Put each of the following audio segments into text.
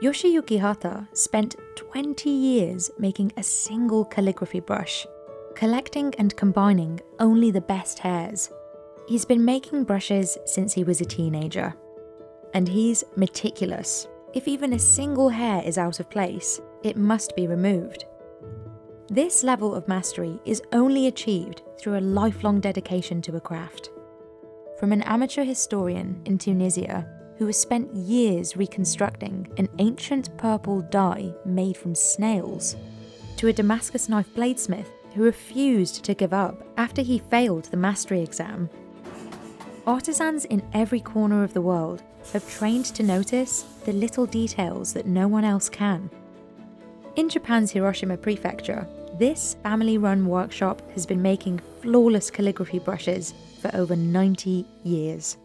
Yoshiyuki Hata spent 20 years making a single calligraphy brush, collecting and combining only the best hairs. He's been making brushes since he was a teenager. And he's meticulous. If even a single hair is out of place, it must be removed. This level of mastery is only achieved through a lifelong dedication to a craft. From an amateur historian in Tunisia who has spent years reconstructing an ancient purple dye made from snails, to a Damascus knife bladesmith who refused to give up after he failed the mastery exam, artisans in every corner of the world have trained to notice the little details that no one else can. In Japan's Hiroshima prefecture, this family-run workshop has been making flawless calligraphy brushes for over 90 years.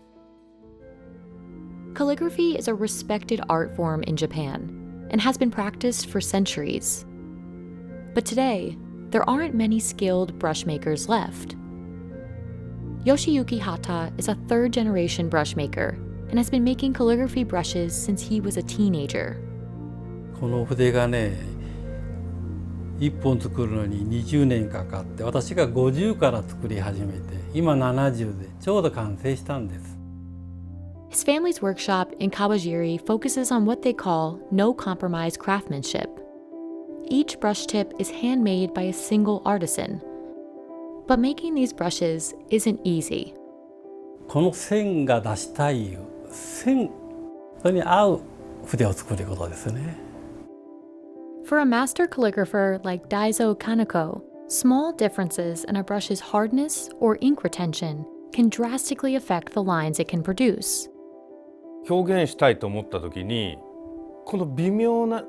Calligraphy is a respected art form in Japan and has been practiced for centuries. But today, there aren't many skilled brush makers left. Yoshiyuki Hata is a third-generation brush maker and has been making calligraphy brushes since he was a teenager. この筆がね、1本作るのに20年かかって、私が50から作り始めて、今70でちょうど完成したんです。His family's workshop in Kawajiri focuses on what they call no-compromise craftsmanship. Each brush tip is handmade by a single artisan. But making these brushes isn't easy. この線が出したい線それに合う筆を作ることですね。For a master calligrapher like Daizo Kaneko, small differences in a brush's hardness or ink retention can drastically affect the lines it can produce. 表現したいと思った時に、この微妙な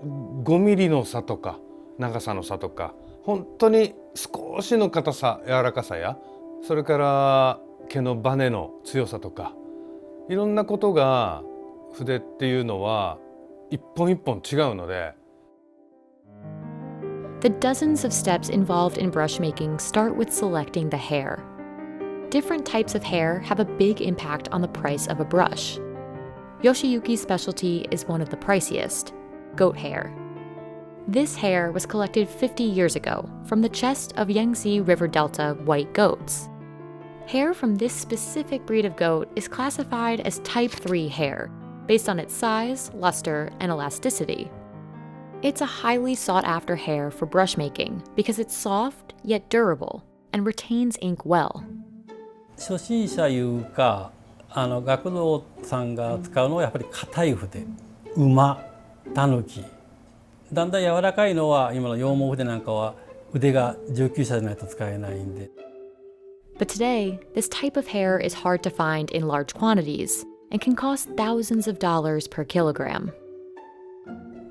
5ミリの差とか長さの差とか、本当に少しの硬さ、柔らかさや、それから毛のバネの強さとか、いろんなことが筆っていうのは一本一本違うので。The dozens of steps involved in brush making start with selecting the hair. Different types of hair have a big impact on the price of a brush. Yoshiyuki's specialty is one of the priciest, goat hair. This hair was collected 50 years ago from the chest of Yangtze River Delta white goats. Hair from this specific breed of goat is classified as type 3 hair, based on its size, luster, and elasticity. It's a highly sought-after hair for brush making because it's soft yet durable and retains ink well. 初心者いうか、学童さんが使うのはやっぱり硬い筆、馬、タヌキ。だんだん柔らかいのは今の羊毛筆なんかは腕が19社じゃないと使えないんで。But today, this type of hair is hard to find in large quantities and can cost thousands of dollars per kilogram.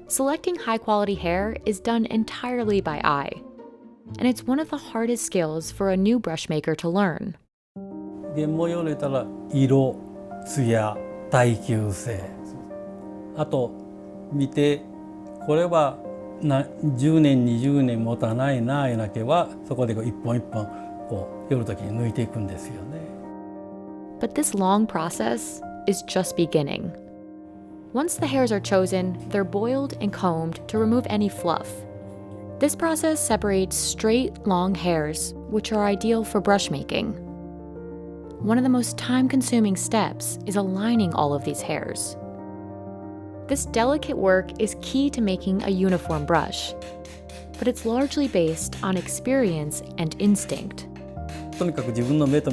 Selecting high-quality hair is done entirely by eye, and it's one of the hardest skills for a new brush maker to learn. 原毛用の言ったら色、艶、耐久性、あと見てこれは10年20年持たないないうなけはそこで一本一本こう寄るときに抜いていくんですよね。But this long process is just beginning. Once the hairs are chosen, they're boiled and combed to remove any fluff. This process separates straight, long hairs, which are ideal for brush making. One of the most time-consuming steps is aligning all of these hairs. This delicate work is key to making a uniform brush, but it's largely based on experience and instinct. とにかく自分の目と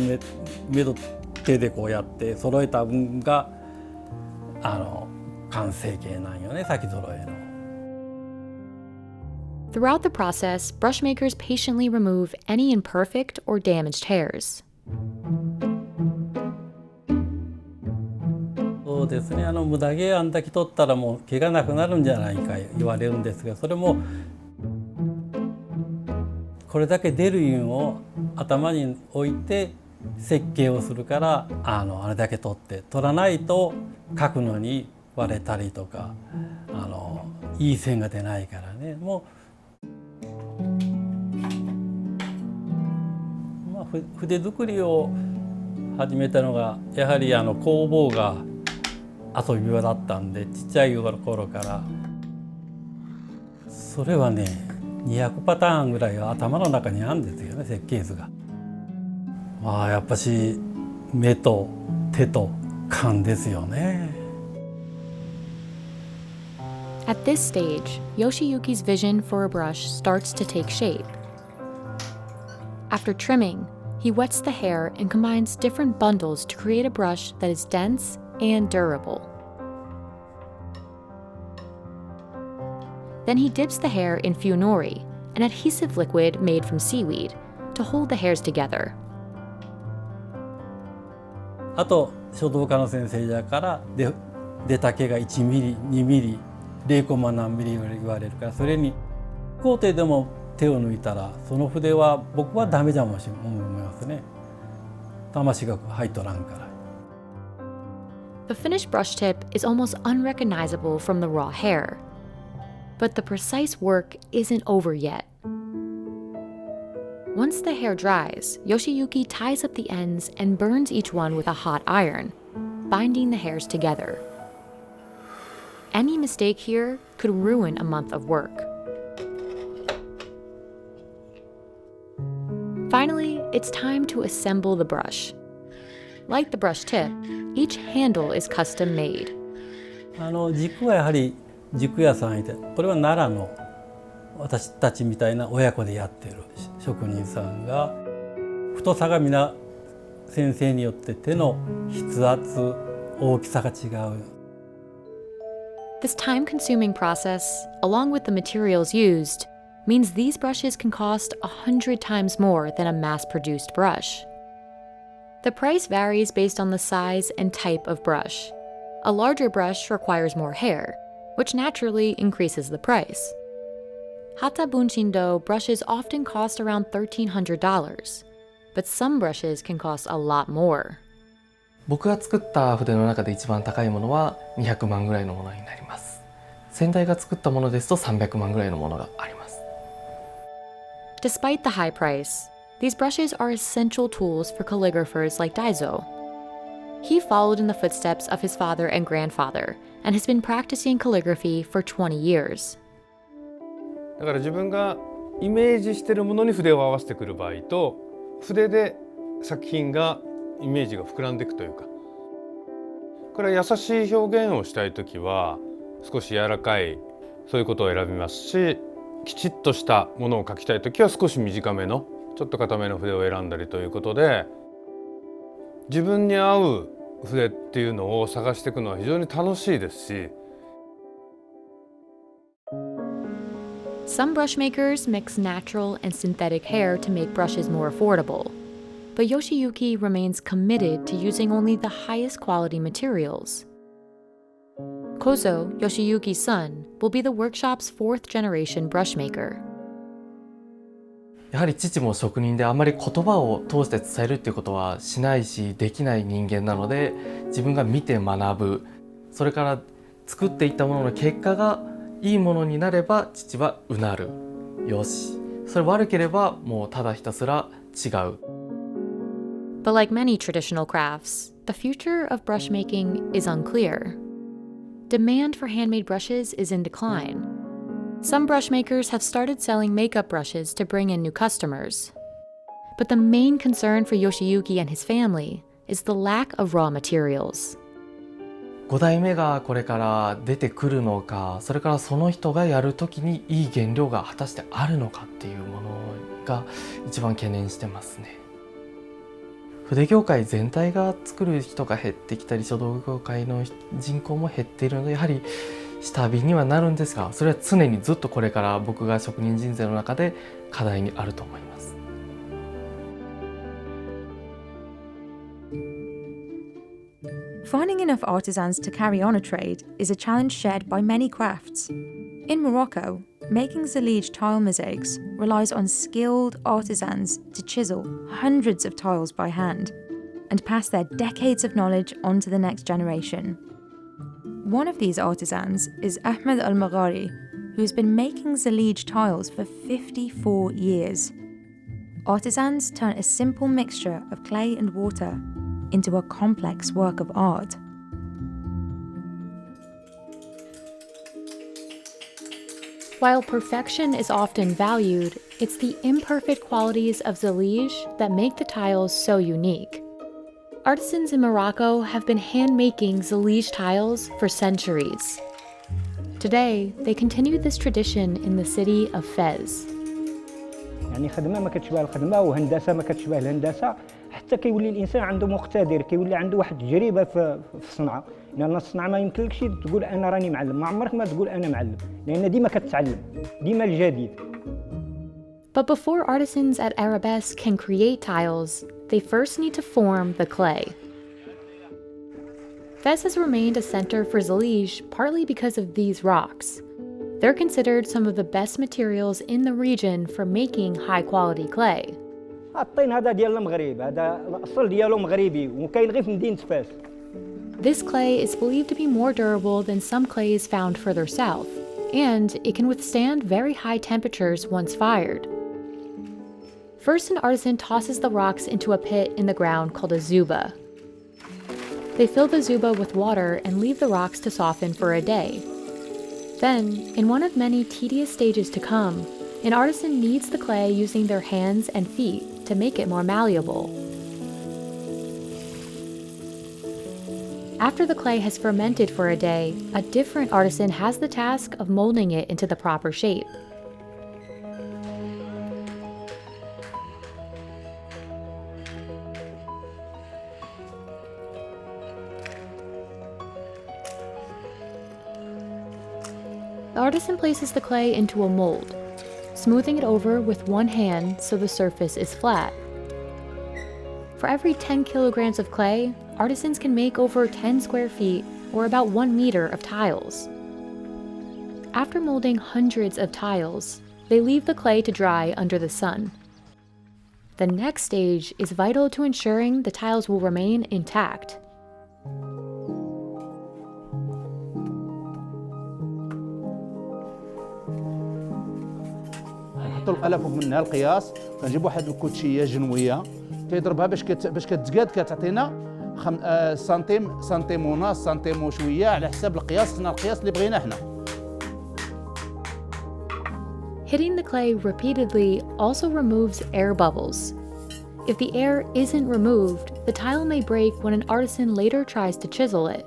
手でこうやって揃えた分が完成形なんよね、先揃えの。Throughout the process, brush makers patiently remove any imperfect or damaged hairs. そうですね、無駄毛あんだけ取ったらもう毛がなくなるんじゃないか言われるんですが、それもこれだけ出るいうんを頭に置いて設計をするからあれだけ取らないと描くのに割れたりとかいい線が出ないからね。もう筆作りを始めたのがやはり工房が遊び場だったんで、ちっちゃい頃からそれはね200パターンぐらいは頭の中にあるんですよね、設計図が。まあやっぱし目と手と勘ですよね。At this stage, Yoshiyuki's vision for a brush starts to take shape. After trimming, he wets the hair and combines different bundles to create a brush that is dense and durable. Then he dips the hair in Fuinori, an adhesive liquid made from seaweed, to hold the hairs together. あと書道家の先生だから出丈が1ミリ2ミリ0コマ何ミリ言われるから、それに工程でも手を抜いたらその筆は僕はダメじゃもし思いますね。魂が入っとらんから。The finished brush tip is almost unrecognizable from the raw hair. But the precise work isn't over yet. Once the hair dries, Yoshiyuki ties up the ends and burns each one with a hot iron, binding the hairs together. Any mistake here could ruin a month of work. Finally, it's time to assemble the brush. Like the brush tip, each handle is custom made. 軸はやはり軸屋さんいて、これは奈良の私たちみたいな親子でやってる職人さんが、太さが皆先生によって手の筆圧大きさが違う。This time-consuming process, along with the materials used, means these brushes can cost 100 times more than a mass-produced brush. The price varies based on the size and type of brush. A larger brush requires more hair, which naturally increases the price. Hata Bunshindo brushes often cost around $1,300, but some brushes can cost a lot more. 僕が作った筆の中で一番高いものは200万ぐらいのものになります。先代が作ったものですと300万ぐらいのものがあります。Despite the high price, these brushes are essential tools for calligraphers like Daizo. He followed in the footsteps of his father and grandfather and has been practicing calligraphy for 20 years. だから自分がイメージしているものに筆を合わせてくる場合と、筆で作品がイメージが膨らんでいくというか、これは優しい表現をしたいときは少し柔らかいそういうことを選びますし、きちっとしたものを描きたいときは少し短めのちょっと硬めの筆を選んだりということで、自分に合う筆っていうのを探していくのは非常に楽しいですし。Some brush makers mix natural and synthetic hair to make brushes more affordable, but Yoshiyuki remains committed to using only the highest quality materials. Kozo, Yoshiyuki's son, will be the workshop's fourth generation brush maker. やはり父も職人であまり言葉を通して伝えるっていうことはしないしできない人間なので、自分が見て学ぶ、それから作っていったものの結果がいいものになれば父はうなる、よし、それ悪ければもうただひたすら違う。But like many traditional crafts, the future of brush making is unclear. Demand for handmade brushes is in decline. Some brush makers have started selling makeup brushes to bring in new customers. But the main concern for Yoshiyuki and his family is the lack of raw materials. 5代目がこれから出てくるのか、それからその人がやるときにいい原料が果たしてあるのかっていうものが一番懸念してますね。筆業界全体が作る人が減ってきたり、書道業界の人口も減っているので、やはり下火にはなるんですが、それは常にずっとこれから僕が職人人生の中で課題にあると思います。Finding enough artisans to carry on a trade is a challenge shared by many crafts. In Morocco, making Zellige tile mosaics relies on skilled artisans to chisel hundreds of tiles by hand and pass their decades of knowledge on to the next generation. One of these artisans is Ahmed Al-Maghari, who has been making Zellige tiles for 54 years. Artisans turn a simple mixture of clay and water into a complex work of art. While perfection is often valued, it's the imperfect qualities of Zellige that make the tiles so unique. Artisans in Morocco have been hand-making Zellige tiles for centuries. Today, they continue this tradition in the city of Fez. يعني خدمه ما كتشبه الخدمه وهندسه ما كتشبه الهندسه حتى كيولي الانسان عنده مقتدر كيولي عنده واحد التجربه في الصنعه لان الصنعه ما يمكنلكش تقول انا راني معلم ما عمرك ما تقول انا معلم لان ديما كتتعلم ديما الجديد. But before artisans at Arabesque can create tiles, they first need to form the clay. Fez has remained a center for Zellige partly because of these rocks. They're considered some of the best materials in the region for making high-quality clay. الطين هذا ديال المغرب هذا الاصل ديالو مغربي وكاين غير في مدينه فاس. This clay is believed to be more durable than some clays found further south, and it can withstand very high temperatures once fired. First, an artisan tosses the rocks into a pit in the ground called a zuba. They fill the zuba with water and leave the rocks to soften for a day. Then, in one of many tedious stages to come, an artisan kneads the clay using their hands and feet to make it more malleable. After the clay has fermented for a day, a different artisan has the task of molding it into the proper shape. The artisan places the clay into a mold, smoothing it over with one hand so the surface is flat. For every 10 kilograms of clay, artisans can make over 10 square feet, or about 1 meter of tiles. After molding hundreds of tiles, they leave the clay to dry under the sun. The next stage is vital to ensuring the tiles will remain intact. نحطوا القلة فوق منها القياس كنجيب واحد الكوتشيه جنويه كيضربها باش كتقاد كتعطينا سنتيم ونص سنتيم وشويه على حساب القياس حنا القياس اللي بغينا حنا. Hitting the clay repeatedly also removes air bubbles. If the air isn't removed, the tile may break when an artisan later tries to chisel it.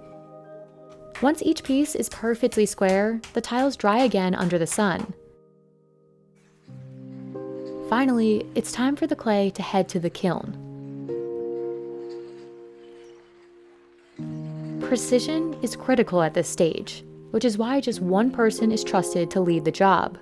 Once each piece is perfectly square, the tiles dry again under the sun. Finally, it's time for the clay to head to the kiln. Precision is critical at this stage, which is why just one person is trusted to lead the job.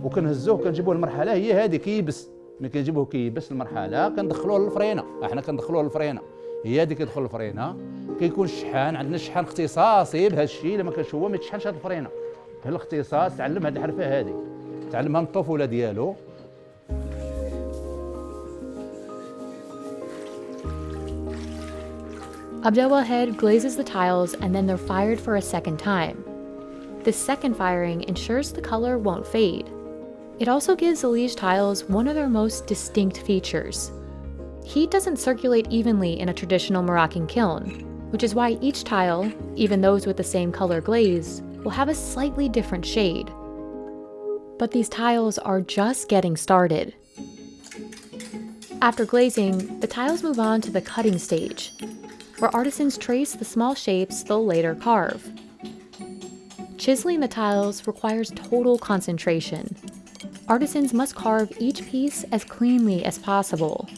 وكنهزوه كنجيبوه المرحله هي هذه كيبس ملي كنجيبوه كيبس المرحله كندخلوه للفرينه احنا كندخلوه للفرينه هي هذه كيدخل للفرينه كيكون الشحان عندنا شحان اختصاصي بهذا الشيء لما كنشوف هو ما يتشحنش هذه الفرينه الاختصاص تعلم هذه الحرفه هذه تعلمها من الطفوله ديالو. Abdelwahed glazes the tiles and then they're fired for a second time. This second firing ensures the color won't fade. It also gives Zellige tiles one of their most distinct features. Heat doesn't circulate evenly in a traditional Moroccan kiln, which is why each tile, even those with the same color glaze, will have a slightly different shade. But these tiles are just getting started. After glazing, the tiles move on to the cutting stage, where artisans trace the small shapes they'll later carve. Chiseling the tiles requires total concentration. Artisans must carve each piece as cleanly as possible.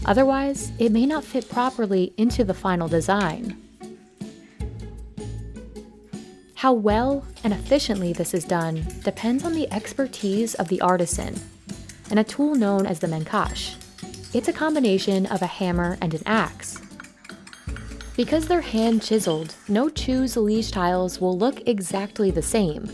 Otherwise, it may not fit properly into the final design. How well and efficiently this is done depends on the expertise of the artisan and a tool known as the menkash. It's a combination of a hammer and an axe. Because they're hand-chiseled, no two Zellige tiles will look exactly the same.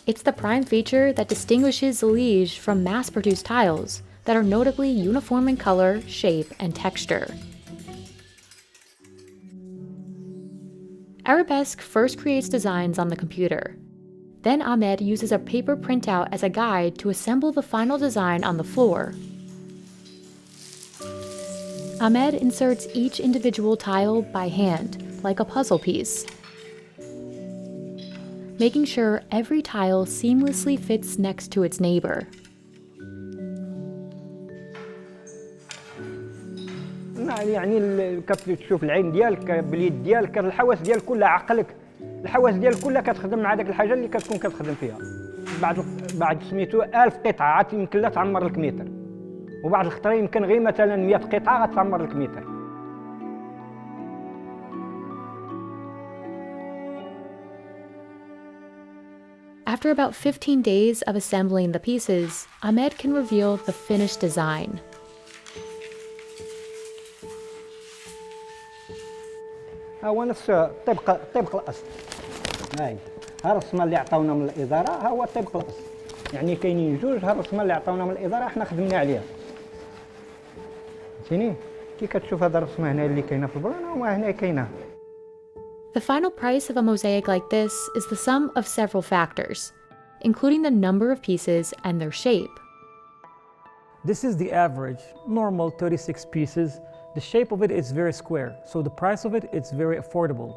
It's the prime feature that distinguishes Zellige from mass-produced tiles that are notably uniform in color, shape, and texture. Arabesque first creates designs on the computer. Then Ahmed uses a paper printout as a guide to assemble the final design on the floor. Ahmed inserts each individual tile by hand, like a puzzle piece, making sure every tile seamlessly fits next to its neighbor. يعني كتشوف العين ديالك باليد ديالك الحواس ديالك كلها عقلك الحواس ديالك كلها كتخدم مع داك الحاجه اللي كتكون كتخدم فيها بعد سميتو 1000 قطعه عاد يمكن لها تعمر لك متر وبعد الخطره يمكن غير مثلا 100 قطعه غتعمر لك متر. After about 15 days of assembling the pieces, Ahmed can reveal the finished design. ها هو نفس طبق الاصل. هاي ها الرسمه اللي عطاونا من الاداره ها هو طبق الاصل. يعني كاينين جوج ها الرسمه اللي عطاونا من الاداره احنا خدمنا عليها. فهمتيني؟ كي كتشوف هذا الرسمه هنا اللي كاينه في البلان وما هنا كاينه. The final price of a mosaic like this is the sum of several factors, including the number of pieces and their shape. This is the average, normal 36 pieces. The shape of it is very square, so the price of it is very affordable.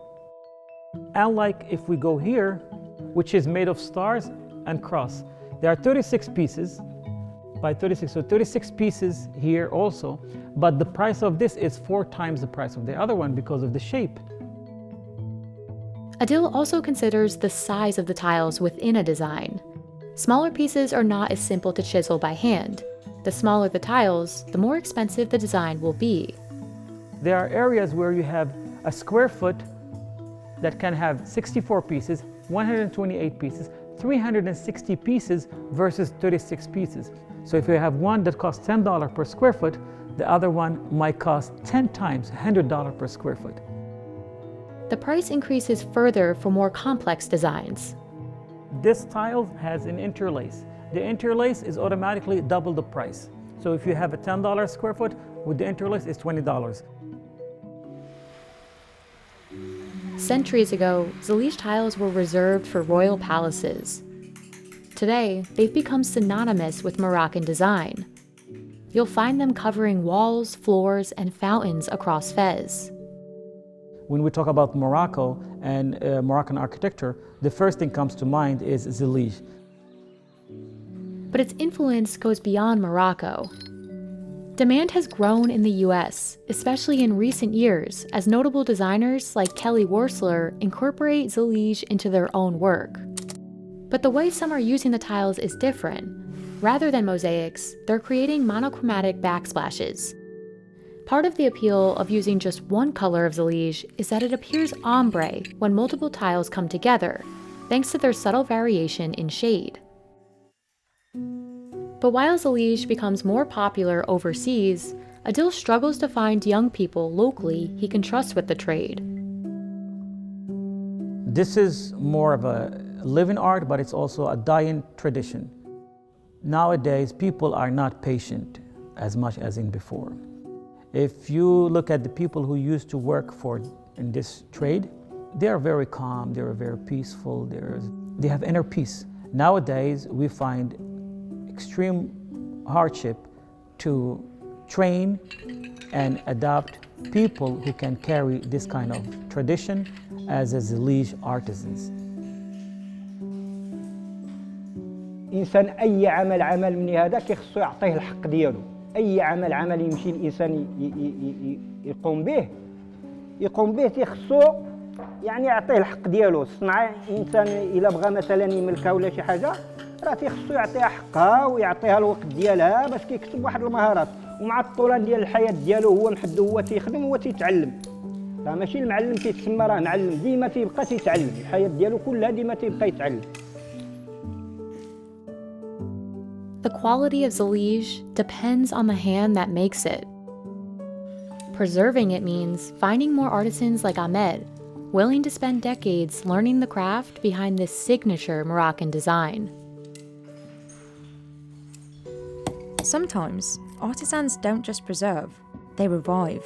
Unlike if we go here, which is made of stars and cross. There are 36 pieces by 36, so 36 pieces here also, but the price of this is 4 times the price of the other one because of the shape. Adil also considers the size of the tiles within a design. Smaller pieces are not as simple to chisel by hand. The smaller the tiles, the more expensive the design will be. There are areas where you have a square foot that can have 64 pieces, 128 pieces, 360 pieces versus 36 pieces. So if you have one that costs $10 per square foot, the other one might cost 10 times, $100 per square foot. The price increases further for more complex designs. This tile has an interlace. The interlace is automatically double the price. So if you have a $10 square foot, with the interlace it's $20. Centuries ago, Zellige tiles were reserved for royal palaces. Today, they've become synonymous with Moroccan design. You'll find them covering walls, floors, and fountains across Fez. When we talk about Morocco and Moroccan architecture, the first thing comes to mind is Zellige. But its influence goes beyond Morocco. Demand has grown in the US, especially in recent years, as notable designers like Kelly Worsler incorporate Zellige into their own work. But the way some are using the tiles is different. Rather than mosaics, they're creating monochromatic backsplashes. Part of the appeal of using just one color of Zellige is that it appears ombre when multiple tiles come together, thanks to their subtle variation in shade. But while Zellige becomes more popular overseas, Adil struggles to find young people locally he can trust with the trade. This is more of a living art, but it's also a dying tradition. Nowadays, people are not patient as much as in before. If you look at the people who used to work in this trade, they are very calm, they are very peaceful, they have inner peace. Nowadays, we find extreme hardship to train and adopt people who can carry this kind of tradition as a Zellige artisans. إنسان أي عمل من هذا كيخصو يعطيه الحق ديالو. أي عمل يمشي الإنسان يقوم به تيخصو يعني يعطيه الحق ديالو. الصنعة إنسان إلا بغى مثلا يملكها ولا شي حاجة راه تيخصو يعطيها حقها ويعطيها الوقت ديالها باش كيكسب واحد المهارات ومع الطولان ديال الحياة ديالو هو محدو هو تيخدم هو تيتعلم. راه ماشي المعلم تيتسمى راه معلم ديما تيبقى تيتعلم الحياة ديالو كلها ديما تيبقى يتعلم. The quality of Zellige depends on the hand that makes it. Preserving it means finding more artisans like Ahmed, willing to spend decades learning the craft behind this signature Moroccan design. Sometimes, artisans don't just preserve, they revive.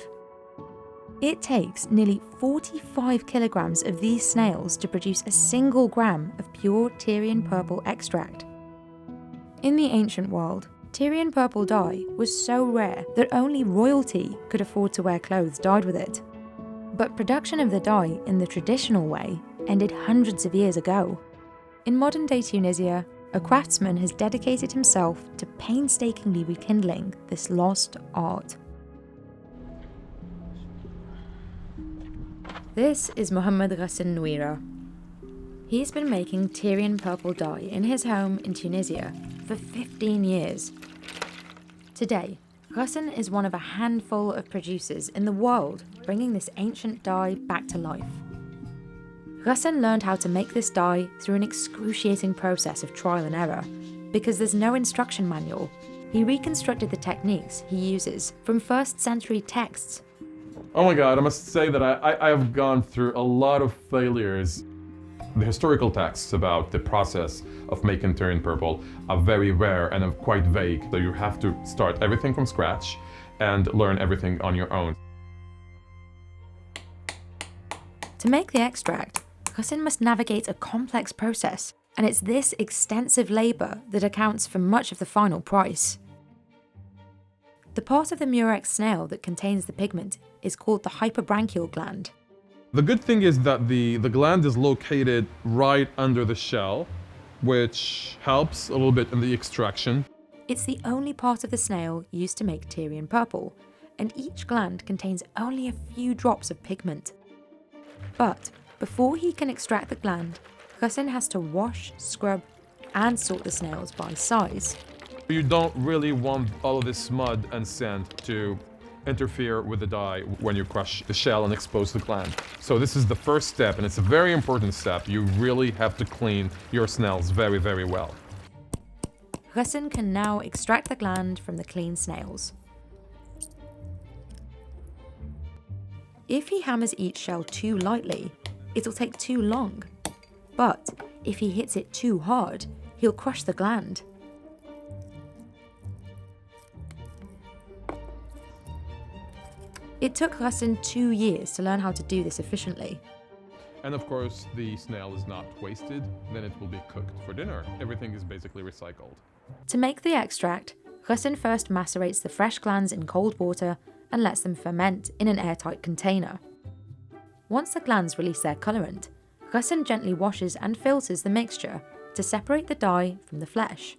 It takes nearly 45 kilograms of these snails to produce a single gram of pure Tyrian Purple extract. In the ancient world, Tyrian Purple dye was so rare that only royalty could afford to wear clothes dyed with it. But production of the dye in the traditional way ended hundreds of years ago. In modern-day Tunisia, a craftsman has dedicated himself to painstakingly rekindling this lost art. This is Mohammed Ghassan Nouira. He's been making Tyrian purple dye in his home in Tunisia for 15 years. Today, Ghassan is one of a handful of producers in the world bringing this ancient dye back to life. Ghassan learned how to make this dye through an excruciating process of trial and error. Because there's no instruction manual, he reconstructed the techniques he uses from 1st century texts. Oh my God, I must say that I have gone through a lot of failures. The historical texts about the process of making Tyrian purple are very rare and are quite vague, so you have to start everything from scratch and learn everything on your own. To make the extract, Ghassan must navigate a complex process, and it's this extensive labour that accounts for much of the final price. The part of the murex snail that contains the pigment is called the hyperbranchial gland. The good thing is that the gland is located right under the shell, which helps a little bit in the extraction. It's the only part of the snail used to make Tyrian purple, and each gland contains only a few drops of pigment. But before he can extract the gland, Ghassan has to wash, scrub, and sort the snails by size. You don't really want all of this mud and sand to interfere with the dye when you crush the shell and expose the gland. So this is the first step, and it's a very important step. You really have to clean your snails very, very well. Ghassan can now extract the gland from the clean snails. If he hammers each shell too lightly, it'll take too long. But if he hits it too hard, he'll crush the gland. It took Ghassan 2 years to learn how to do this efficiently. And of course, the snail is not wasted, then it will be cooked for dinner. Everything is basically recycled. To make the extract, Ghassan first macerates the fresh glands in cold water and lets them ferment in an airtight container. Once the glands release their colorant, Ghassan gently washes and filters the mixture to separate the dye from the flesh.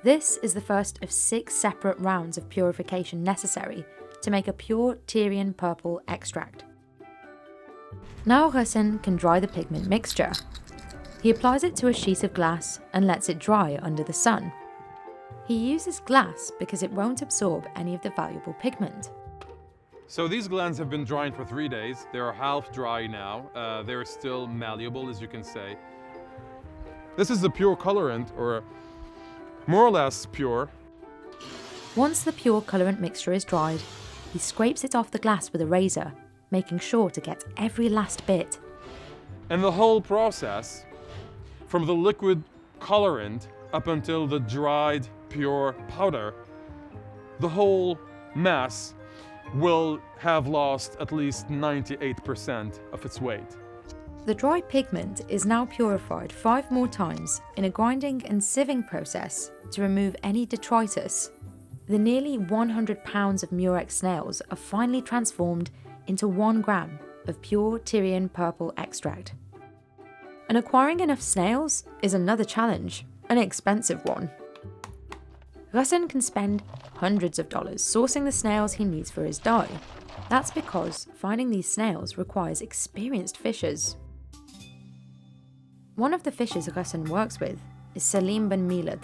This is the first of 6 separate rounds of purification necessary to make a pure Tyrian purple extract. Now Ghassan can dry the pigment mixture. He applies it to a sheet of glass and lets it dry under the sun. He uses glass because it won't absorb any of the valuable pigment. So these glands have been drying for 3 days. They are half dry now. They're still malleable, as you can say. This is the pure colorant, or more or less pure. Once the pure colorant mixture is dried, he scrapes it off the glass with a razor, making sure to get every last bit. And the whole process, from the liquid colorant up until the dried pure powder, the whole mass will have lost at least 98% of its weight. The dry pigment is now purified 5 more times in a grinding and sieving process to remove any detritus. The nearly 100 pounds of murex snails are finally transformed into 1 gram of pure Tyrian purple extract. And acquiring enough snails is another challenge, an expensive one. Ghassan can spend hundreds of dollars sourcing the snails he needs for his dye. That's because finding these snails requires experienced fishers. One of the fishers Ghassan works with is Salim Ben Milad.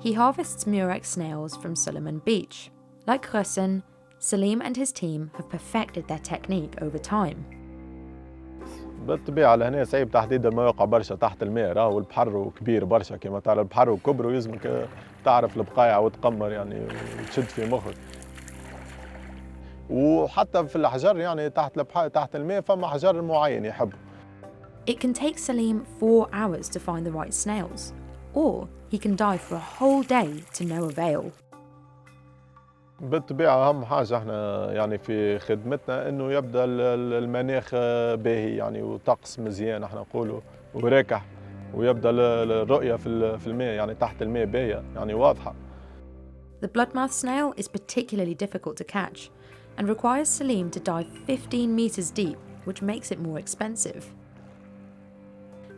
He harvests murex snails from Solomon Beach. Like Ghassan, Salim and his team have perfected their technique over time. بالطبيعة لهنا صعيب تحديد المواقع برشا تحت الماء، راهو البحر كبير برشا كما تعرف البحر وكبره يلزمك تعرف البقايع وتقمر يعني وتشد في مخك. وحتى في الأحجار يعني تحت الماء فما أحجار معين يحب. It can take Salim 4 hours to find the right snails, or he can dive for a whole day to no avail. بالطبيعة أهم حاجة احنا يعني في خدمتنا إنه يبدأ المناخ باهي يعني وطقس مزيان احنا نقولوا وراكح ويبدأ الرؤية في الماء يعني تحت الماء باهية يعني واضحة. The bloodmouth snail is particularly difficult to catch and requires Salim to dive 15 meters deep, which makes it more expensive.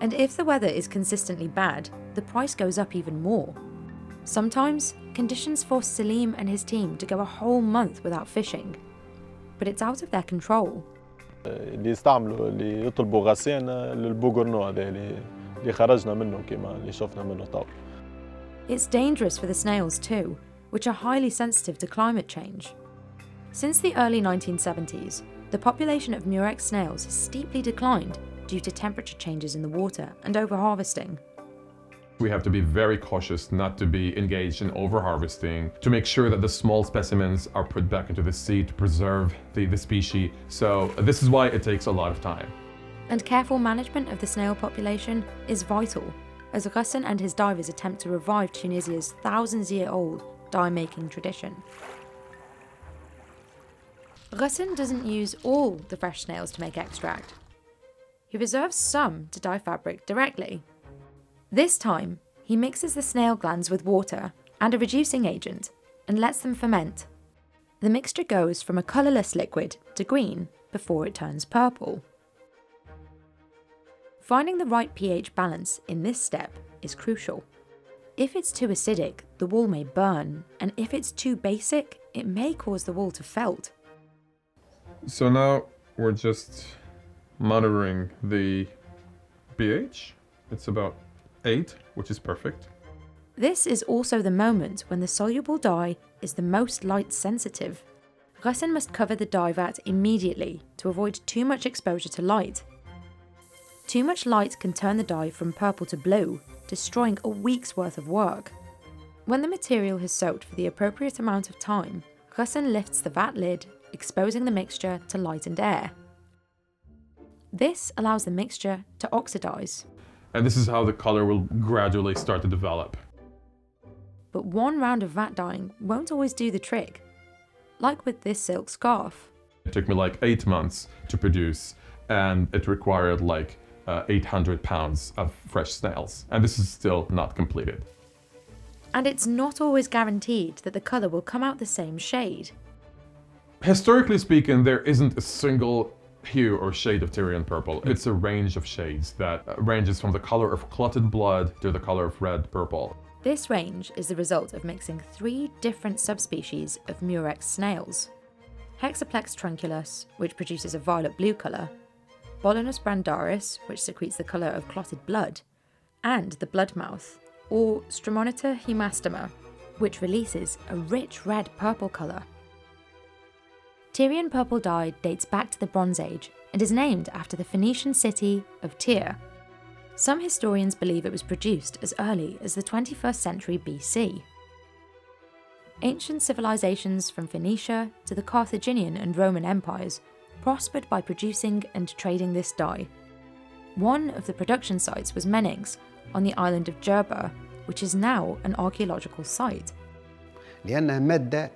And if the weather is consistently bad, the price goes up even more. Sometimes, conditions force Salim and his team to go a whole month without fishing, but it's out of their control. اللي يستعملوا اللي يطلبوا غسان للبوغرنو هذا اللي خرجنا منه كما اللي شفنا منه طاول. It's dangerous for the snails too, which are highly sensitive to climate change. Since the early 1970s, the population of murex snails has steeply declined due to temperature changes in the water and overharvesting. We have to be very cautious not to be engaged in overharvesting, to make sure that the small specimens are put back into the sea to preserve the species. So this is why it takes a lot of time. And careful management of the snail population is vital, as Ghassan and his divers attempt to revive Tunisia's thousands-year-old dye-making tradition. Ghassan doesn't use all the fresh snails to make extract. He reserves some to dye fabric directly. This time, he mixes the snail glands with water and a reducing agent and lets them ferment. The mixture goes from a colourless liquid to green before it turns purple. Finding the right pH balance in this step is crucial. If it's too acidic, the wool may burn, and if it's too basic, it may cause the wool to felt. So now we're just monitoring the pH. It's about 8, which is perfect. This is also the moment when the soluble dye is the most light sensitive. Ghassan must cover the dye vat immediately to avoid too much exposure to light. Too much light can turn the dye from purple to blue, destroying a week's worth of work. When the material has soaked for the appropriate amount of time, Ghassan lifts the vat lid, exposing the mixture to light and air. This allows the mixture to oxidize. And this is how the color will gradually start to develop. But one round of vat dyeing won't always do the trick. Like with this silk scarf. It took me like 8 months to produce, and it required like 800 pounds of fresh snails. And this is still not completed. And it's not always guaranteed that the color will come out the same shade. Historically speaking, there isn't a single hue or shade of Tyrian purple. It's a range of shades that ranges from the color of clotted blood to the color of red purple. This range is the result of mixing 3 different subspecies of murex snails. Hexaplex trunculus, which produces a violet blue colour, Bolanus brandaris, which secretes the colour of clotted blood, and the bloodmouth, or Stremonita hemastoma, which releases a rich red-purple colour. Tyrian purple dye dates back to the Bronze Age and is named after the Phoenician city of Tyre. Some historians believe it was produced as early as the 21st century BC. Ancient civilizations from Phoenicia to the Carthaginian and Roman empires prospered by producing and trading this dye. One of the production sites was Menings on the island of Jerba, which is now an archaeological site. لأنها مادة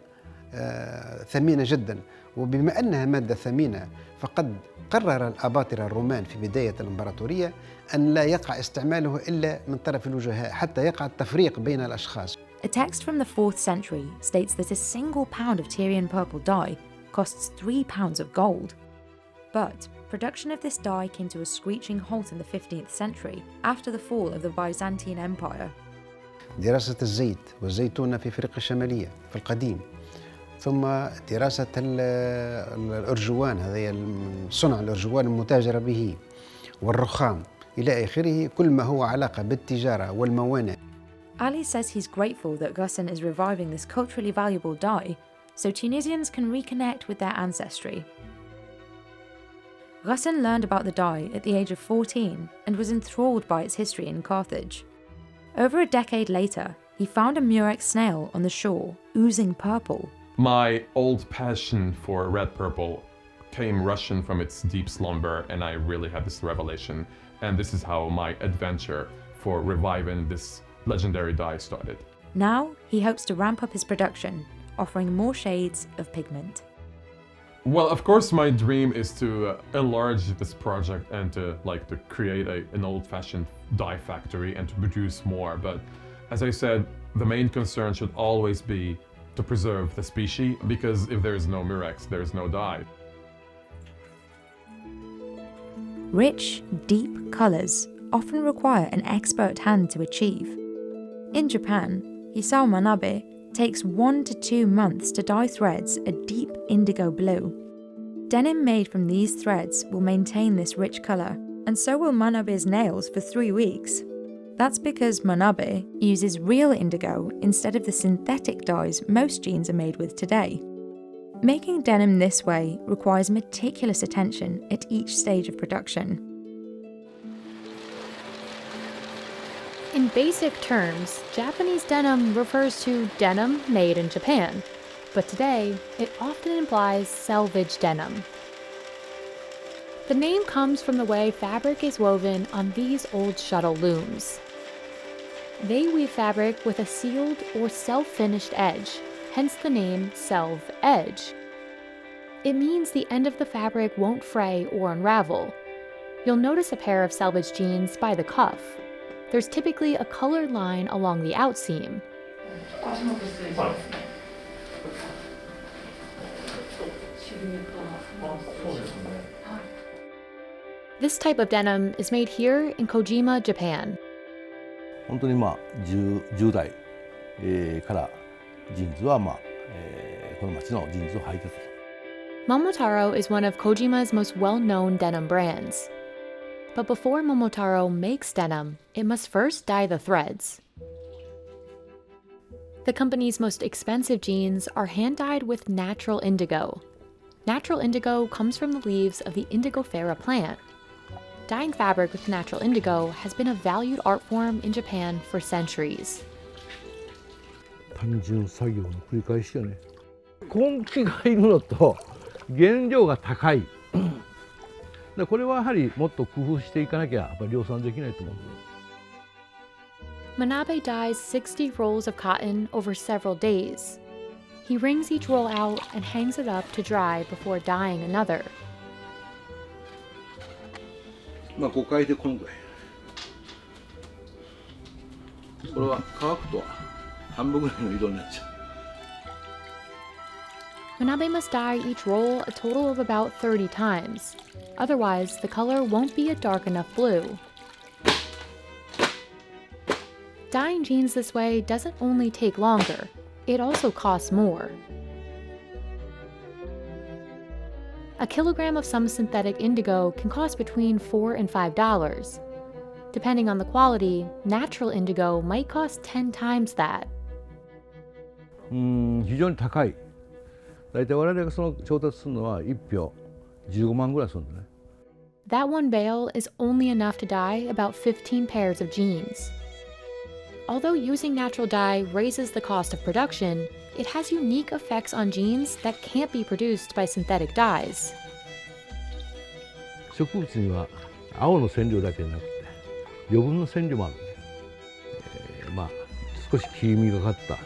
ثمينة جدا، وبما أنها مادة ثمينة فقد قرر الأباطرة الرومان في بداية الإمبراطورية أن لا يقع استعماله إلا من طرف الوجهاء حتى يقع التفريق بين الأشخاص. A text from the 4th century states that a single pound of Tyrian purple dye costs 3 pounds of gold. But production of this dye came to a screeching halt in the 15th century after the fall of the Byzantine Empire. دراسة الزيت والزيتونة في أفريقيا الشمالية في القديم، ثم دراسة الأرجوان، هذا صنع الأرجوان المتاجرة به، والرخام إلى آخره، كل ما هو علاقة بالتجارة والموانئ. Ali says he's grateful that Ghassan is reviving this culturally valuable dye so Tunisians can reconnect with their ancestry. Ghassan learned about the dye at the age of 14 and was enthralled by its history in Carthage. Over a decade later, he found a murex snail on the shore, oozing purple. My old passion for red purple came rushing from its deep slumber, and I really had this revelation. And this is how my adventure for reviving this legendary dye started. Now, he hopes to ramp up his production, offering more shades of pigment. Well, of course, my dream is to enlarge this project and to create an old-fashioned dye factory and to produce more. But as I said, the main concern should always be to preserve the species, because if there is no murex, there is no dye. Rich, deep colours often require an expert hand to achieve. In Japan, Hisao Manabe takes 1 to 2 months to dye threads a deep indigo blue. Denim made from these threads will maintain this rich colour, and so will Manabe's nails for 3 weeks. That's because Manabe uses real indigo instead of the synthetic dyes most jeans are made with today. Making denim this way requires meticulous attention at each stage of production. In basic terms, Japanese denim refers to denim made in Japan, but today it often implies selvage denim. The name comes from the way fabric is woven on these old shuttle looms. They weave fabric with a sealed or self-finished edge, hence the name Selv Edge. It means the end of the fabric won't fray or unravel. You'll notice a pair of selvage jeans by the cuff. There's typically a colored line along the outseam. This type of denim is made here in Kojima, Japan. 本当に10代からジーンズはこの町のジーンズを履いてたと。Momotaro is one of Kojima's most well-known denim brands. But before Momotaro makes denim, it must first dye the threads. The company's most expensive jeans are hand-dyed with natural indigo. Natural indigo comes from the leaves of the indigofera plant. Dyeing fabric with natural indigo has been a valued art form in Japan for centuries. 単純作業の繰り返しよね。根気がいるのと原料が高い。これはやはりもっと工夫していかなきゃやっぱり量産できないと思う。Manabe dyes 60 rolls of cotton over several days. He wrings each roll out and hangs it up to dry before dyeing another. 5回でこのぐらい。これは乾くと半分ぐらいの色になっちゃう。 Manabe must dye each roll a total of about 30 times. Otherwise, the color won't be a dark enough blue. Dyeing jeans this way doesn't only take longer, it also costs more. A kilogram of some synthetic indigo can cost between $4 and $5. Depending on the quality, natural indigo might cost 10 times that. 非常に高い。大体我々がその調達するのは1票15万ぐらいするんだね。That one bale is only enough to dye about 15 pairs of jeans. Although using natural dye raises the cost of production, it has unique effects on jeans that can't be produced by synthetic dyes. 植物には青の染料だけでなくて余分な染料もあるんで、少し黄みがかった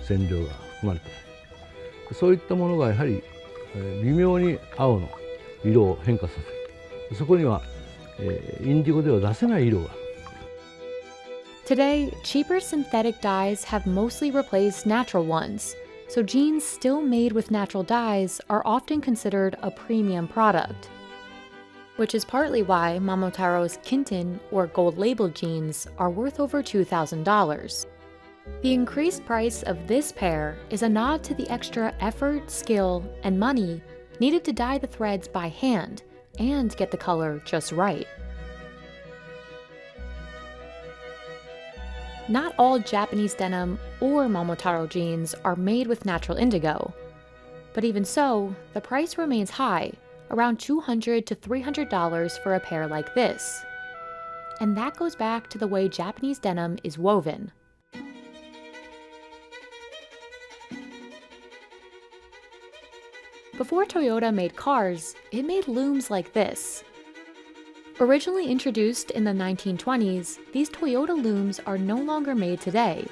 染料が含まれている。そういったものがやはり微妙に青の色を変化させる。そこにはインディゴでは出せない色がある。Today, cheaper synthetic dyes have mostly replaced natural ones, so jeans still made with natural dyes are often considered a premium product. Which is partly why Momotaro's Kinton or gold-labeled jeans are worth over $2,000. The increased price of this pair is a nod to the extra effort, skill, and money needed to dye the threads by hand and get the color just right. Not all Japanese denim or Momotaro jeans are made with natural indigo. But even so, the price remains high, around $200 to $300 for a pair like this. And that goes back to the way Japanese denim is woven. Before Toyota made cars, it made looms like this. Originally introduced in the 1920s, these Toyota looms are no longer made today.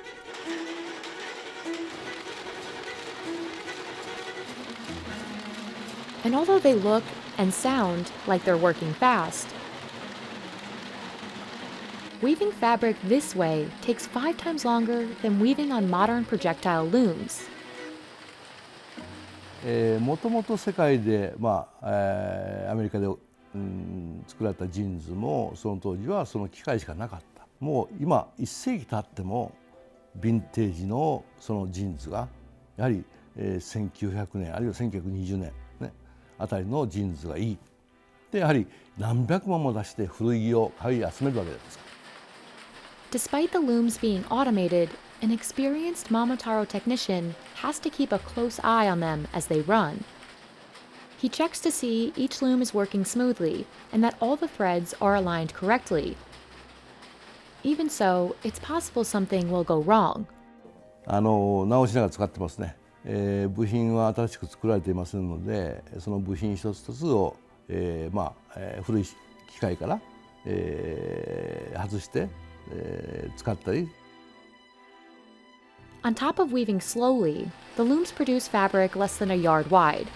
And although they look and sound like they're working fast, weaving fabric this way takes 5 times longer than weaving on modern projectile looms. もともと世界で、アメリカで、作られたジーンズもその当時はその機械しかなかった。もう今1世紀経ってもヴィンテージのそのジーンズがやはり、1900年あるいは1920年、ね、あたりのジーンズがいい。でやはり何百万も出して古着を買い集めるわけです。Despite the looms being automated, an experienced Momotaro technician has to keep a close eye on them as they run. He checks to see each loom is working smoothly and that all the threads are aligned correctly. Even so, it's possible something will go wrong. 直しながら使ってますね。部品は新しく作られていませんので、その部品一つ一つを、古い機械から、外して、使ったり。On top of weaving slowly, the looms produce fabric less than a yard wide.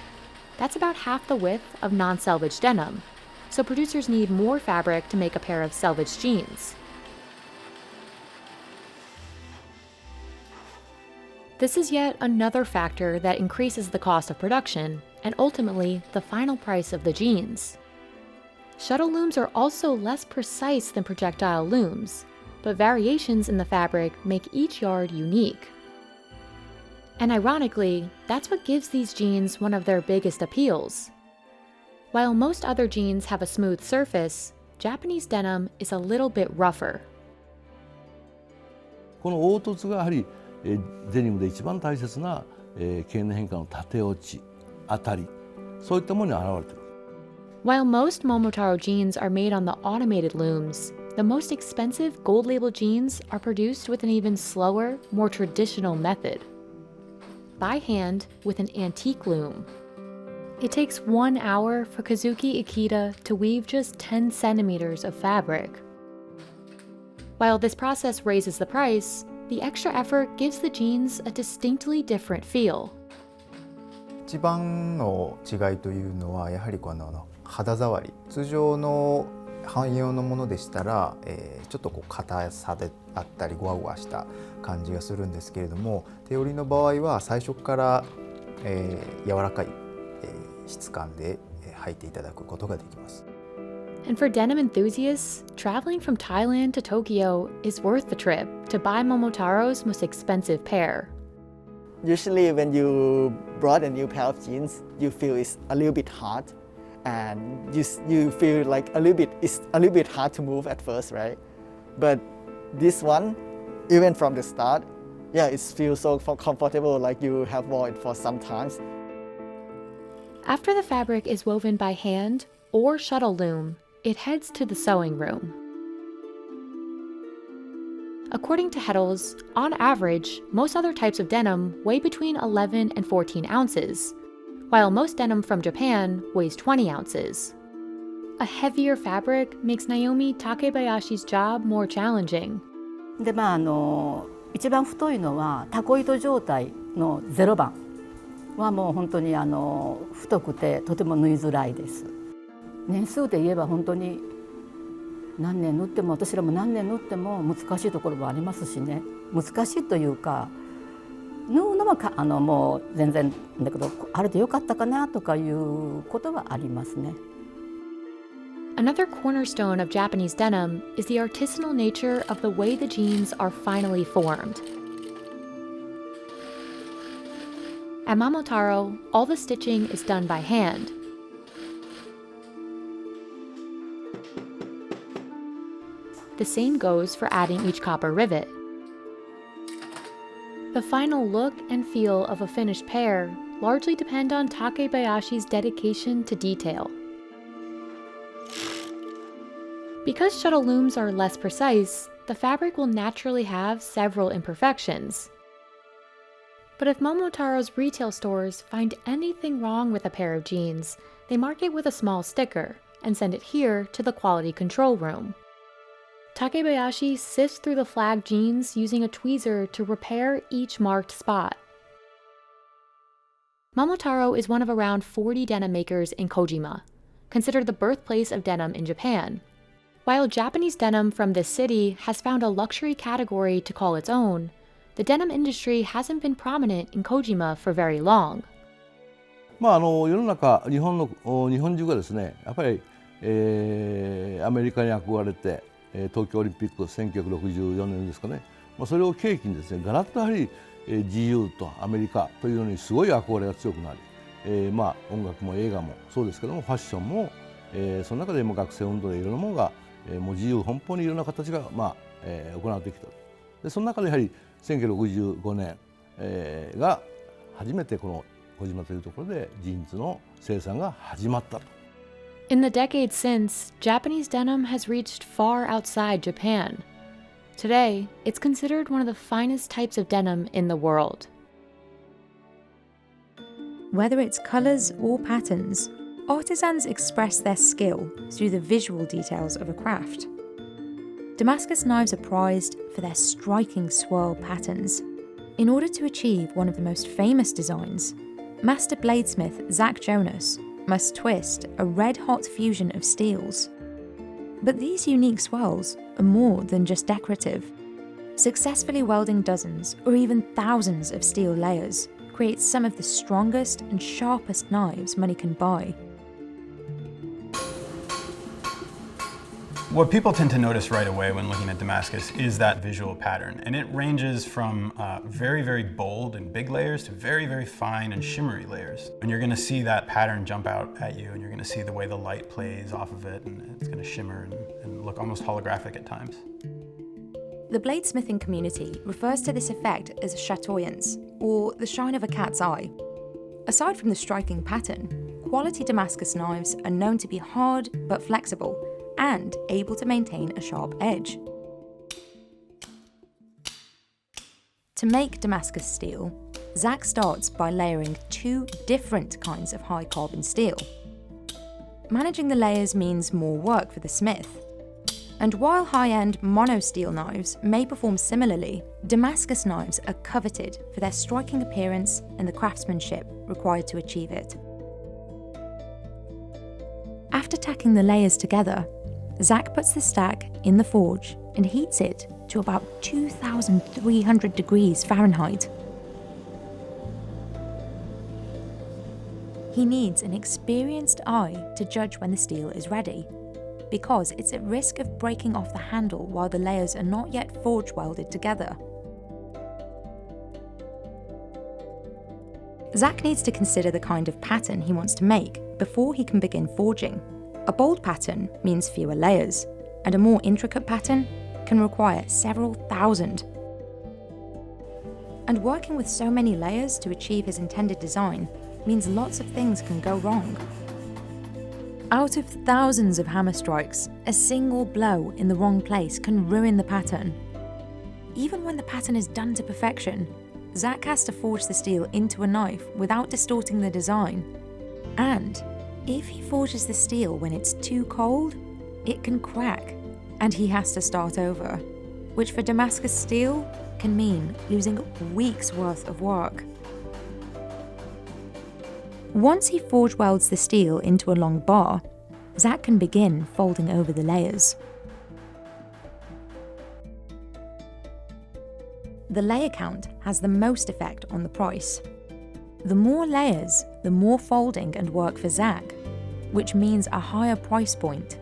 That's about half the width of non-selvage denim, so producers need more fabric to make a pair of selvage jeans. This is yet another factor that increases the cost of production and ultimately the final price of the jeans. Shuttle looms are also less precise than projectile looms, but variations in the fabric make each yard unique. And ironically, that's what gives these jeans one of their biggest appeals. While most other jeans have a smooth surface, Japanese denim is a little bit rougher. この凹凸がやはりデニムで一番大切な経年変化の縦落ち、当たり、そういったものに現れている。While most Momotaro jeans are made on the automated looms, the most expensive gold label jeans are produced with an even slower, more traditional method. By hand with an antique loom. It takes 1 hour for Kazuki Ikeda to weave just 10 centimeters of fabric. While this process raises the price, the extra effort gives the jeans a distinctly different feel. 一番の違いというのはやはりこの肌触り。通常の汎用のものでしたら、ちょっと硬さであったりゴワゴワした感じがするんですけれども、手織りの場合は最初から、柔らかい、質感で履いていただくことができます。And for denim enthusiasts, traveling from Thailand to Tokyo is worth the trip to buy Momotaro's most expensive pair. Usually when you brought a new pair of jeans, you feel it's a little bit hard and you feel like it's a little bit hard to move at first, right? But this one, even from the start, it feels so comfortable, like you have worn it for some times. After the fabric is woven by hand or shuttle loom, it heads to the sewing room. According to Kettles, on average, most other types of denim weigh between 11 and 14 ounces, while most denim from Japan weighs 20 ounces. A heavier fabric makes Naomi Takebayashi's job more challenging. で一番太いのはタコ糸状態の0番はもう本当に太くてとても縫いづらいです。年数で言えば本当に何年縫っても私らも何年縫っても難しいところもありますしね。難しいというか縫うのはもう全然だけどあれでよかったかなとかいうことはありますね。Another cornerstone of Japanese denim is the artisanal nature of the way the jeans are finally formed. At Momotaro, all the stitching is done by hand. The same goes for adding each copper rivet. The final look and feel of a finished pair largely depend on Takebayashi's dedication to detail. Because shuttle looms are less precise, the fabric will naturally have several imperfections. But if Momotaro's retail stores find anything wrong with a pair of jeans, they mark it with a small sticker and send it here to the quality control room. Takebayashi sifts through the flagged jeans using a tweezer to repair each marked spot. Momotaro is one of around 40 denim makers in Kojima, considered the birthplace of denim in Japan. While Japanese denim from this city has found a luxury category to call its own, the denim industry hasn't been prominent in Kojima for very long. 世の中日本中がですねやっぱり、アメリカに憧れて、東京オリンピック1964年ですかね、それを契機にですねガラッとやはり、自由とアメリカというのにすごい憧れが強くなり、音楽も映画もそうですけどもファッションも、その中でも学生運動でいろんなものが、もう自由奔放にいろんな形が、行われてきた。でその中でやはり1965年、が初めてこの小島というところでジーンズの生産が始まったと。In the decades since, Japanese denim has reached far outside Japan. Today, it's considered one of the finest types of denim in the world. Whether it's colours or patterns, artisans express their skill through the visual details of a craft. Damascus knives are prized for their striking swirl patterns. In order to achieve one of the most famous designs, master bladesmith Zach Jonas must twist a red-hot fusion of steels. But these unique swirls are more than just decorative. Successfully welding dozens or even thousands of steel layers creates some of the strongest and sharpest knives money can buy. What people tend to notice right away when looking at Damascus is that visual pattern, and it ranges from very, very bold and big layers to very, very fine and shimmery layers. And you're going to see that pattern jump out at you, and you're going to see the way the light plays off of it, and it's going to shimmer and look almost holographic at times. The bladesmithing community refers to this effect as chatoyance, or the shine of a cat's eye. Aside from the striking pattern, quality Damascus knives are known to be hard but flexible, and able to maintain a sharp edge. To make Damascus steel, Zach starts by layering 2 different kinds of high carbon steel. Managing the layers means more work for the smith. And while high-end mono steel knives may perform similarly, Damascus knives are coveted for their striking appearance and the craftsmanship required to achieve it. After tacking the layers together, Zach puts the stack in the forge and heats it to about 2,300 degrees Fahrenheit. He needs an experienced eye to judge when the steel is ready, because it's at risk of breaking off the handle while the layers are not yet forge welded together. Zach needs to consider the kind of pattern he wants to make before he can begin forging. A bold pattern means fewer layers, and a more intricate pattern can require several thousand. And working with so many layers to achieve his intended design means lots of things can go wrong. Out of thousands of hammer strikes, a single blow in the wrong place can ruin the pattern. Even when the pattern is done to perfection, Zach has to forge the steel into a knife without distorting the design. And if he forges the steel when it's too cold, it can crack, and he has to start over, which for Damascus steel can mean losing weeks' worth of work. Once he forge welds the steel into a long bar, Zach can begin folding over the layers. The layer count has the most effect on the price. The more layers, the more folding and work for Zach, which means a higher price point.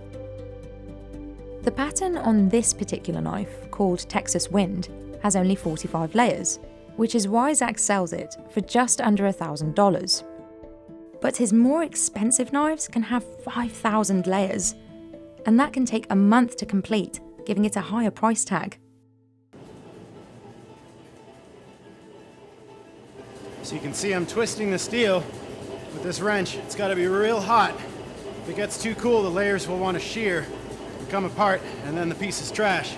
The pattern on this particular knife, called Texas Wind, has only 45 layers, which is why Zach sells it for just under $1,000. But his more expensive knives can have 5,000 layers, and that can take a month to complete, giving it a higher price tag. So you can see I'm twisting the steel with this wrench. It's got to be real hot. If it gets too cool, the layers will want to shear and come apart, and then the piece is trash.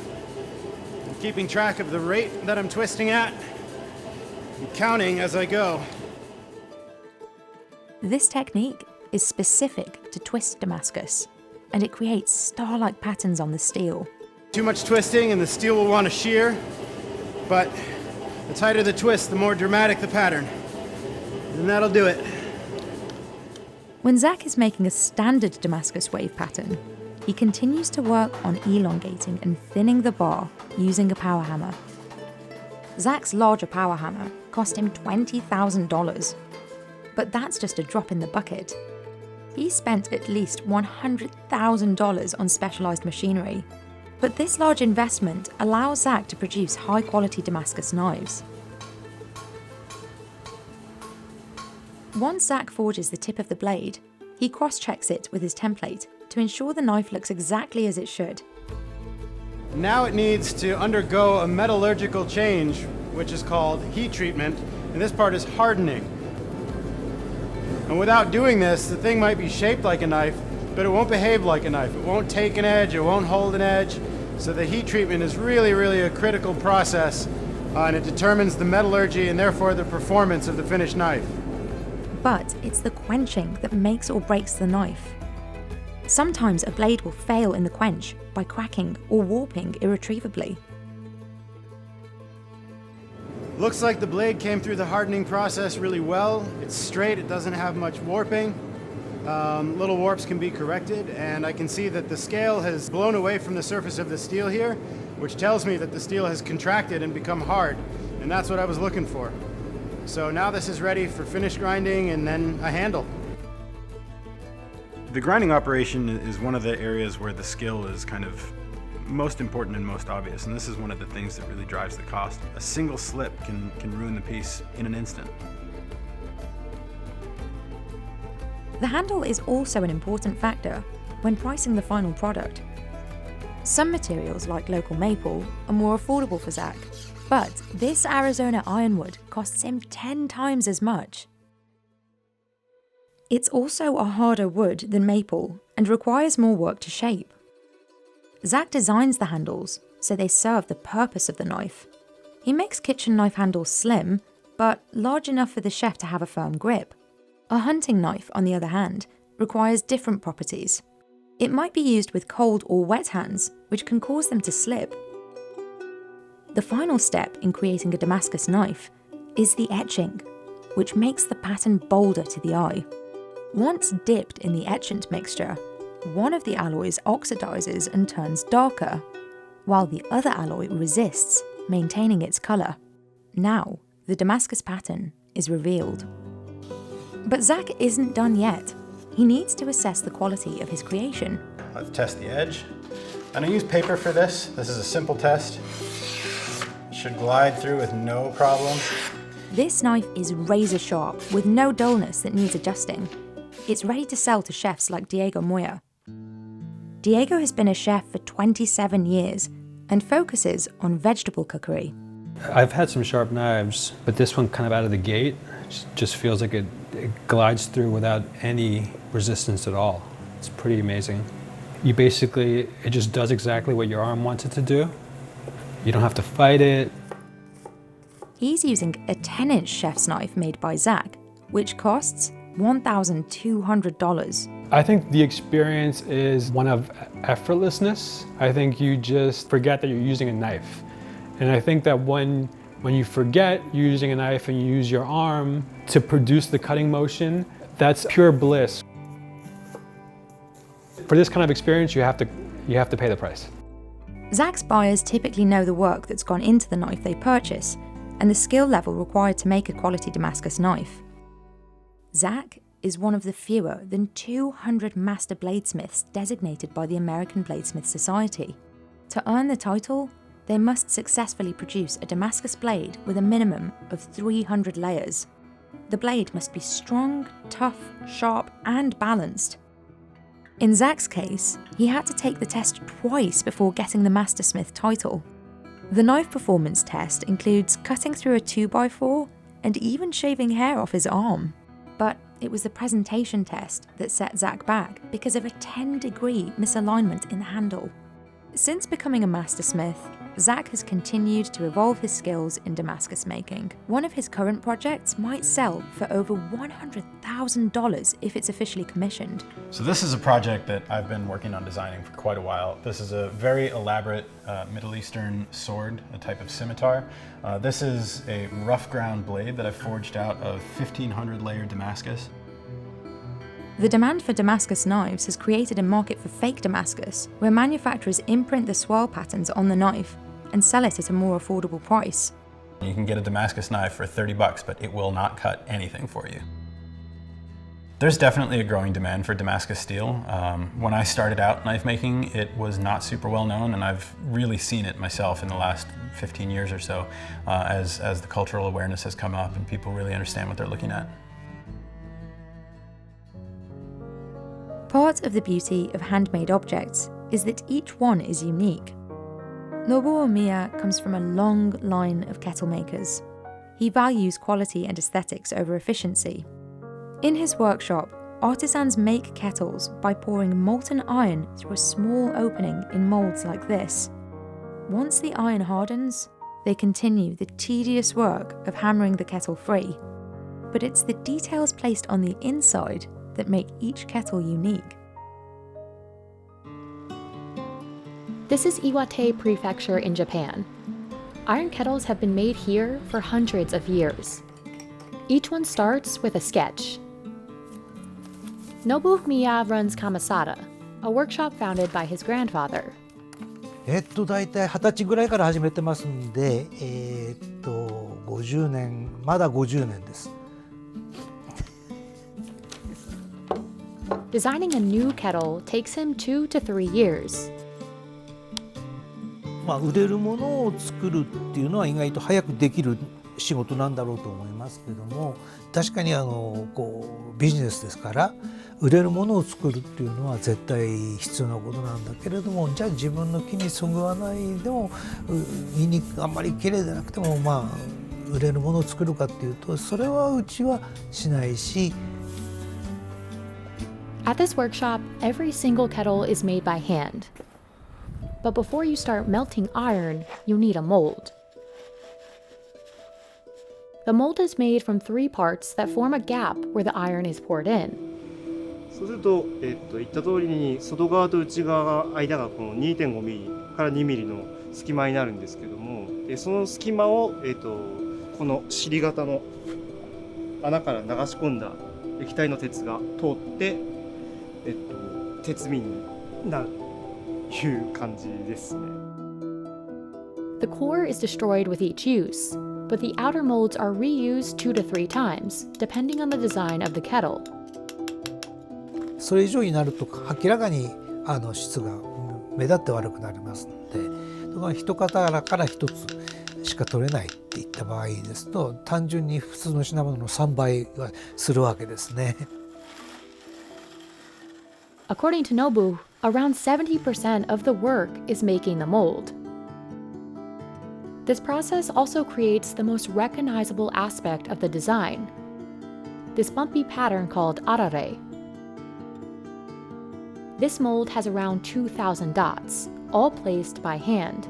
I'm keeping track of the rate that I'm twisting at and counting as I go. This technique is specific to twist Damascus, and it creates star-like patterns on the steel. Too much twisting and the steel will want to shear, but the tighter the twist, the more dramatic the pattern. And that'll do it. When Zach is making a standard Damascus wave pattern, he continues to work on elongating and thinning the bar using a power hammer. Zach's larger power hammer cost him $20,000. But that's just a drop in the bucket. He spent at least $100,000 on specialised machinery. But this large investment allows Zach to produce high-quality Damascus knives. Once Zach forges the tip of the blade, he cross-checks it with his template to ensure the knife looks exactly as it should. Now it needs to undergo a metallurgical change, which is called heat treatment, and this part is hardening. And without doing this, the thing might be shaped like a knife, but it won't behave like a knife. It won't take an edge, it won't hold an edge. So the heat treatment is really a critical process, and it determines the metallurgy and therefore the performance of the finished knife. But it's the quenching that makes or breaks the knife. Sometimes a blade will fail in the quench by cracking or warping irretrievably. Looks like the blade came through the hardening process really well. It's straight, it doesn't have much warping. Little warps can be corrected, and I can see that the scale has blown away from the surface of the steel here, which tells me that the steel has contracted and become hard, and that's what I was looking for. So now this is ready for finish grinding and then a handle. The grinding operation is one of the areas where the skill is kind of most important and most obvious, and this is one of the things that really drives the cost. A single slip can ruin the piece in an instant. The handle is also an important factor when pricing the final product. Some materials, like local maple, are more affordable for Zach, but this Arizona ironwood costs him 10 times as much. It's also a harder wood than maple and requires more work to shape. Zach designs the handles so they serve the purpose of the knife. He makes kitchen knife handles slim, but large enough for the chef to have a firm grip. A hunting knife, on the other hand, requires different properties. It might be used with cold or wet hands, which can cause them to slip. The final step in creating a Damascus knife is the etching, which makes the pattern bolder to the eye. Once dipped in the etchant mixture, one of the alloys oxidizes and turns darker, while the other alloy resists, maintaining its color. Now, the Damascus pattern is revealed. But Zach isn't done yet. He needs to assess the quality of his creation. Let's test the edge. And I use paper for this. This is a simple test. It should glide through with no problem. This knife is razor sharp with no dullness that needs adjusting. It's ready to sell to chefs like Diego Moya. Diego has been a chef for 27 years and focuses on vegetable cookery. I've had some sharp knives, but this one kind of out of the gate just feels like it glides through without any resistance at all. It's pretty amazing. It just does exactly what your arm wants it to do. You don't have to fight it. He's using a 10-inch chef's knife made by Zach, which costs $1,200. I think the experience is one of effortlessness. I think you just forget that you're using a knife. And I think that when you forget you're using a knife and you use your arm to produce the cutting motion, that's pure bliss. For this kind of experience, you have to pay the price. Zach's buyers typically know the work that's gone into the knife they purchase and the skill level required to make a quality Damascus knife. Zach is one of the fewer than 200 master bladesmiths designated by the American Bladesmith Society. To earn the title, they must successfully produce a Damascus blade with a minimum of 300 layers. The blade must be strong, tough, sharp, and balanced. In Zach's case, he had to take the test twice before getting the Mastersmith title. The knife performance test includes cutting through a 2x4 and even shaving hair off his arm. But it was the presentation test that set Zach back because of a 10-degree misalignment in the handle. Since becoming a mastersmith, Zach has continued to evolve his skills in Damascus making. One of his current projects might sell for over $100,000 if it's officially commissioned. So this is a project that I've been working on designing for quite a while. This is a very elaborate Middle Eastern sword, a type of scimitar. This is a rough ground blade that I forged out of 1,500 layer Damascus. The demand for Damascus knives has created a market for fake Damascus, where manufacturers imprint the swirl patterns on the knife and sell it at a more affordable price. You can get a Damascus knife for $30, but it will not cut anything for you. There's definitely a growing demand for Damascus steel. When I started out knife making, it was not super well known, and I've really seen it myself in the last 15 years or so as the cultural awareness has come up and people really understand what they're looking at. Part of the beauty of handmade objects is that each one is unique. Nobuo Miya comes from a long line of kettle makers. He values quality and aesthetics over efficiency. In his workshop, artisans make kettles by pouring molten iron through a small opening in moulds like this. Once the iron hardens, they continue the tedious work of hammering the kettle free. But it's the details placed on the inside that make each kettle unique. This is Iwate Prefecture in Japan. Iron kettles have been made here for hundreds of years. Each one starts with a sketch. Nobuo Miya runs Kamasada, a workshop founded by his grandfather. だいたい20歳ぐらいから始めてますんで、50年、まだ50年です。Designing a new kettle takes him 2 to 3 years. 売れるものを作るっていうのは意外と早くできる仕事なんだろうと思いますけども、確かにビジネスですから売れるものを作るっていうのは絶対必要なことなんだけれども、じゃあ自分の気にそぐわないでもあんまり綺麗でなくても売れるものを作るかっていうと、それはうちはしないし。At this workshop, every single kettle is made by hand. But before you start melting iron, you need a mold. The mold is made from 3 parts that form a gap where the iron is poured in. そうすると、言った通りに外側と内側が間がこの 2.5 ミリから2ミリの隙間になるんですけども、その隙間を、この尻型の穴から流し込んだ液体の鉄が通って、鉄面になるという感じですね。The core is destroyed with each use, but the outer molds are reused 2 to 3 times, depending on the design of the kettle. それ以上になると明らかに質が目立って悪くなりますので、だから一型から一つしか取れないっていった場合ですと、単純に普通の品物の3倍はするわけですね。According to Nobu, around 70% of the work is making the mold. This process also creates the most recognizable aspect of the design, this bumpy pattern called arare. This mold has around 2,000 dots, all placed by hand.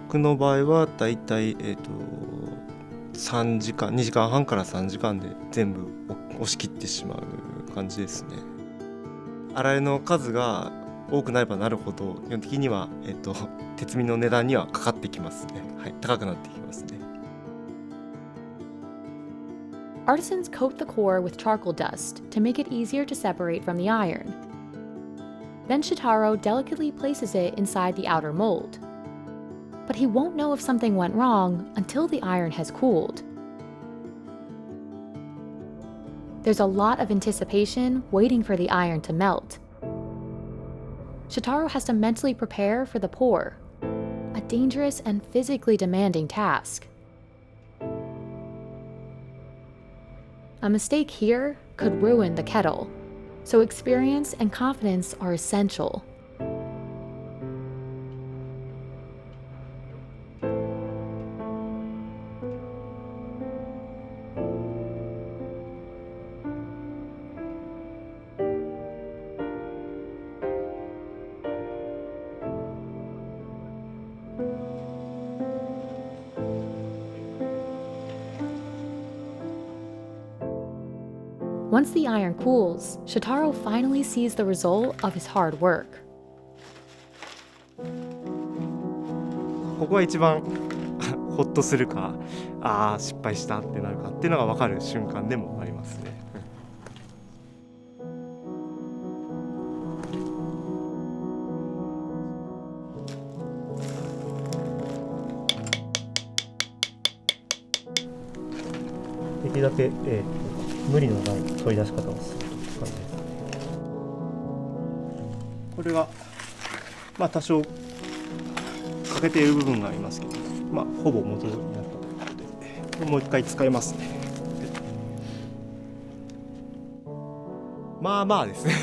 僕の場合はだいたい2時間半から3時間で全部押し切ってしまう感じですね。洗いの数が多くなればなるほど基本的には鉄身の値段にはかかってきますね。はい、高くなってきますね。Artisans coat the core with charcoal dust to make it easier to separate from the iron. Then Shitaro delicately places it inside the outer mold. But he won't know if something went wrong until the iron has cooled. There's a lot of anticipation waiting for the iron to melt. Shitaro has to mentally prepare for the pour, a dangerous and physically demanding task. A mistake here could ruin the kettle, so experience and confidence are essential. Once the iron cools, Shitaro finally sees the result of his hard work. ここが一番ホッとするか、ああ失敗したってなるかっていうのが分かる瞬間でもありますね。できるだけ、無理のない取り出し方をするという感じです。これがまあ多少欠けている部分がありますけど、まあほぼ元通りになったので、もう一回使いますね。まあまあですね。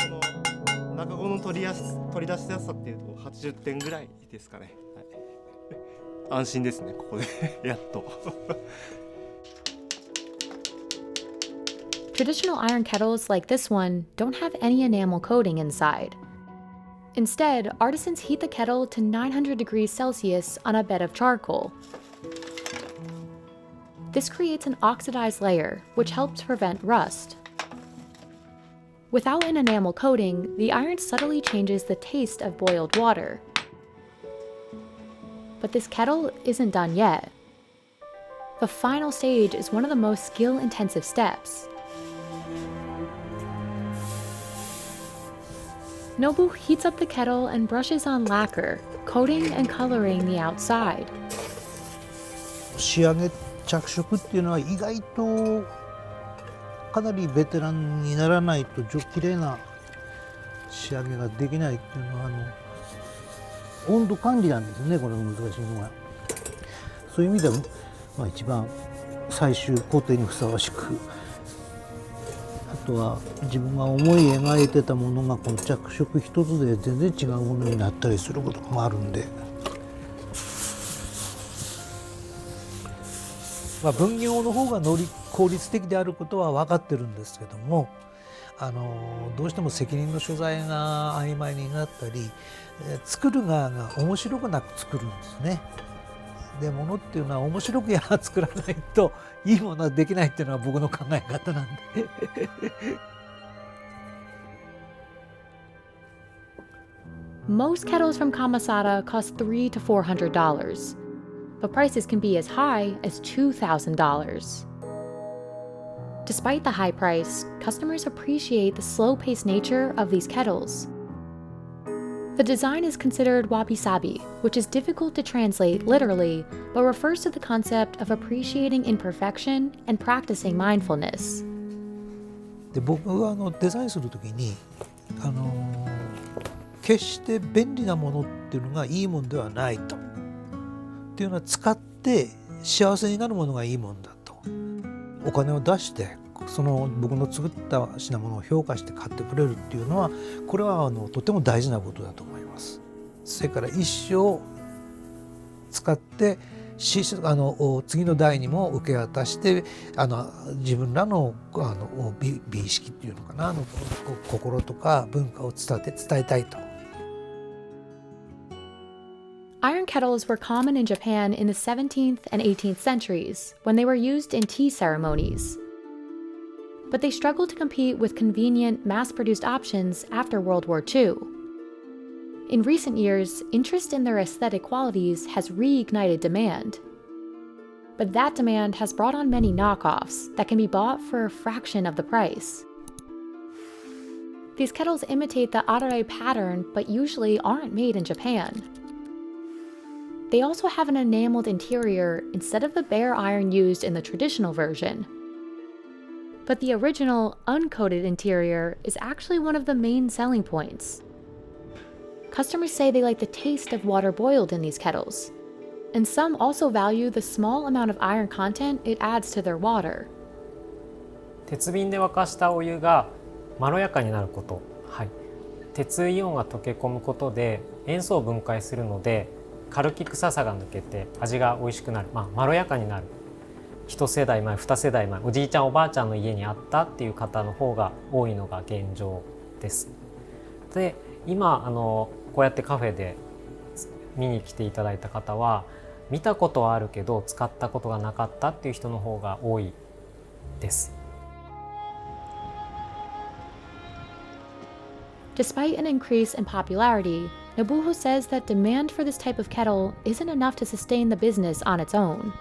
この中子の取り出しやすさっていうと80点ぐらいですかね。はい、安心ですね、ここでやっと。Traditional iron kettles like this one don't have any enamel coating inside. Instead, artisans heat the kettle to 900 degrees Celsius on a bed of charcoal. This creates an oxidized layer, which helps prevent rust. Without an enamel coating, the iron subtly changes the taste of boiled water. But this kettle isn't done yet. The final stage is one of the most skill-intensive steps. Nobu heats up the kettle and brushes on lacquer, coating and coloring the outside. 仕上げ着色っていうのは意外とかなりベテランにならないと綺麗な仕上げができないっていうのは温度管理なんですよね、これが難しいのは。そういう意味では、まあ、一番最終工程にふさわしく、あとは自分が思い描いてたものがこの着色一つで全然違うものになったりすることもあるんで、まあ、分業の方が効率的であることは分かってるんですけども、どうしても責任の所在が曖昧になったり、作る側が面白くなく作るんですね。で、物っていうのは面白く作らないといいものはできないっていうのは僕の考え方なんで。Most kettles from Kamasada cost $300 to $400, but prices can be as high as $2,000. Despite the high price, customers appreciate the slow-paced nature of these kettles. The design is considered wabi-sabi, which is difficult to translate literally, but refers to the concept of appreciating imperfection and practicing mindfulness. で、僕はデザインするときに決して便利なものっていうのがいいものではないと。っていうのは使って幸せになるものがいいものだと。お金を出してその僕の作った品物を評価して買ってくれるっていうのは、これはとても大事なことだと思います。それから一生使って次の代にも受け渡して自分らの美意識っていうのかな、心とか文化を伝えたいと。Iron kettles were common in Japan in the 17th and 18th centuries when they were used in tea ceremonies. But they struggled to compete with convenient, mass-produced options after World War II. In recent years, interest in their aesthetic qualities has reignited demand. But that demand has brought on many knockoffs that can be bought for a fraction of the price. These kettles imitate the arare pattern but usually aren't made in Japan. They also have an enameled interior instead of the bare iron used in the traditional version. But the original, uncoated interior is actually one of the main selling points. Customers say they like the taste of water boiled in these kettles, and some also value the small amount of iron content it adds to their water. 鉄瓶で沸かしたお湯がまろやかになること、はい、鉄イオンが溶け込むことで塩素を分解するので軽き臭さが抜けて味が美味しくなる、まろやかになる。一世代前、二世代前、おじいちゃんおばあちゃんの家にあったっていう方の方が多いのが現状です。で、今こうやってカフェで見に来ていただいた方は見たことはあるけど使ったことがなかったっていう人の方が多いです。Despite an increase in popularity, Nobuo says that demand for this type of kettle isn't enough to sustain the business on its own.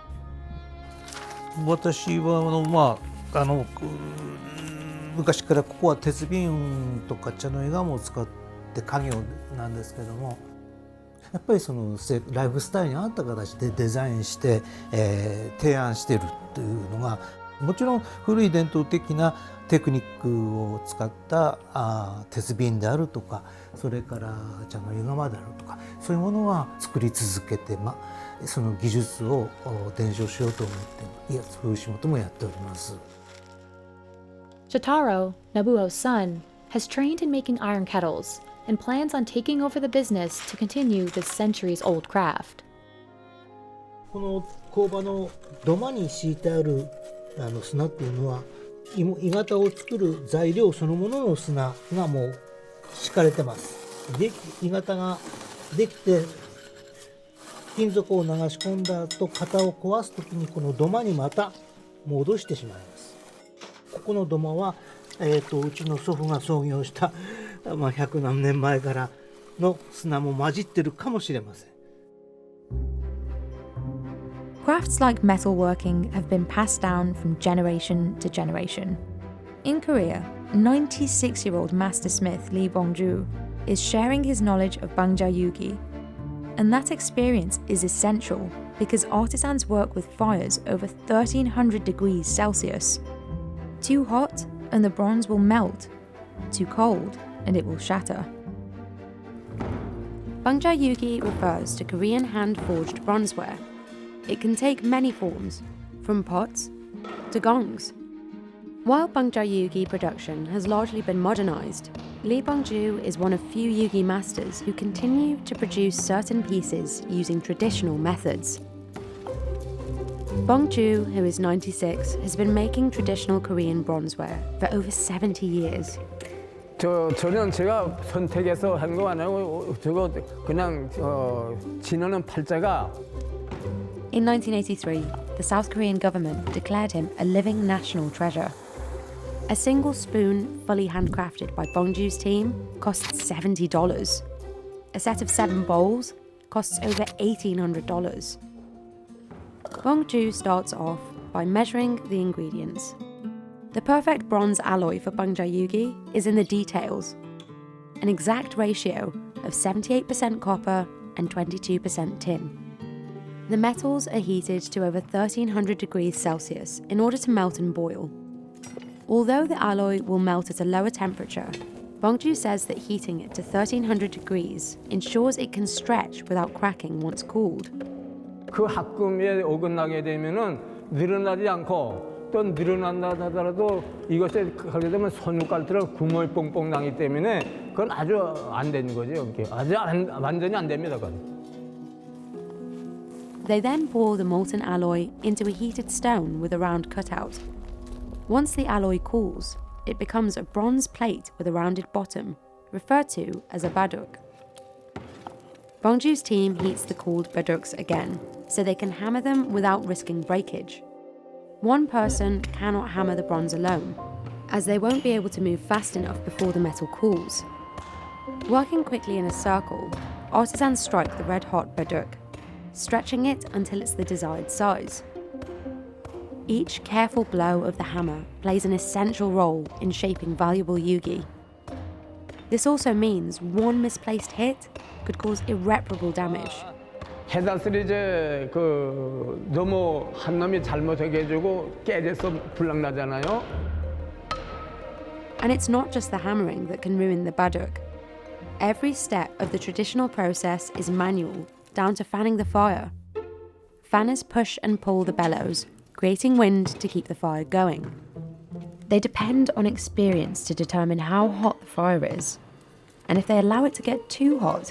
私は昔からここは鉄瓶とか茶の絵ガムを使って家業なんですけども、やっぱりそのライフスタイルに合った形でデザインして、提案しているというのがもちろん古い伝統的なテクニックを使った鉄瓶であるとかそれから茶の湯釜であるとかそういうものは作り続けて、その技術を伝承しようと思ってそういう仕事もやっております。 Shotaro, Nobuo's son, has trained in making iron kettles and plans on taking over the business to continue this centuries-old craft. この工場の土間に敷いてある砂っていうのは鋳型を作る材料そのものの砂がもう敷かれてます。で鋳型ができて金属を流し込んだ後型を壊すときにこの土間にまた戻してしまいます。ここの土間は、うちの祖父が創業した100何年前からの砂も混じってるかもしれません。Crafts like metalworking have been passed down from generation to generation. In Korea, 96-year-old master smith Lee Bangjja is sharing his knowledge of Bangjja Yugi. And that experience is essential because artisans work with fires over 1300 degrees Celsius. Too hot and the bronze will melt. Too cold and it will shatter. Bangjja Yugi refers to Korean hand-forged bronzeware. It can take many forms, from pots to gongs. While Bangjja Yugi production has largely been modernised, Lee Bangjja is one of few Yugi masters who continue to produce certain pieces using traditional methods. Bangjja, who is 96, has been making traditional Korean bronzeware for over 70 years. 저는 제가 선택해서 한 거 아니고 저거 그냥 지나는 팔자가. In 1983, the South Korean government declared him a living national treasure. A single spoon, fully handcrafted by Bangjja's team, costs $70. A set of 7 bowls costs over $1,800. Bangjja starts off by measuring the ingredients. The perfect bronze alloy for Bangjja Yugi is in the details. An exact ratio of 78% copper and 22% tin. The metals are heated to over 1300 degrees Celsius in order to melt and boil. Although the alloy will melt at a lower temperature, Bangjja says that heating it to 1300 degrees ensures it can stretch without cracking once cooled. 그 합금에 어긋나게 되면은 늘어나지 않고 또 늘어난다 하더라도 이것에 하게 되면 손가락처럼 구멍이 뽕뽕 나기 때문에 그건 아주 안 되는 거죠. 이게 아주 완전히 안 됩니다. 그건. They then pour the molten alloy into a heated stone with a round cutout. Once the alloy cools, it becomes a bronze plate with a rounded bottom, referred to as a baduk. Bangjja's team heats the cooled baduks again, so they can hammer them without risking breakage. One person cannot hammer the bronze alone, as they won't be able to move fast enough before the metal cools. Working quickly in a circle, artisans strike the red-hot baduk, stretching it until it's the desired size. Each careful blow of the hammer plays an essential role in shaping valuable yugi. This also means one misplaced hit could cause irreparable damage. 해달들이 이제 너무 한 놈이 잘못하게 해주고 깨져서 불락 나잖아요. And it's not just the hammering that can ruin the baduk. Every step of the traditional process is manual, down to fanning the fire. Fanners push and pull the bellows, creating wind to keep the fire going. They depend on experience to determine how hot the fire is, and if they allow it to get too hot,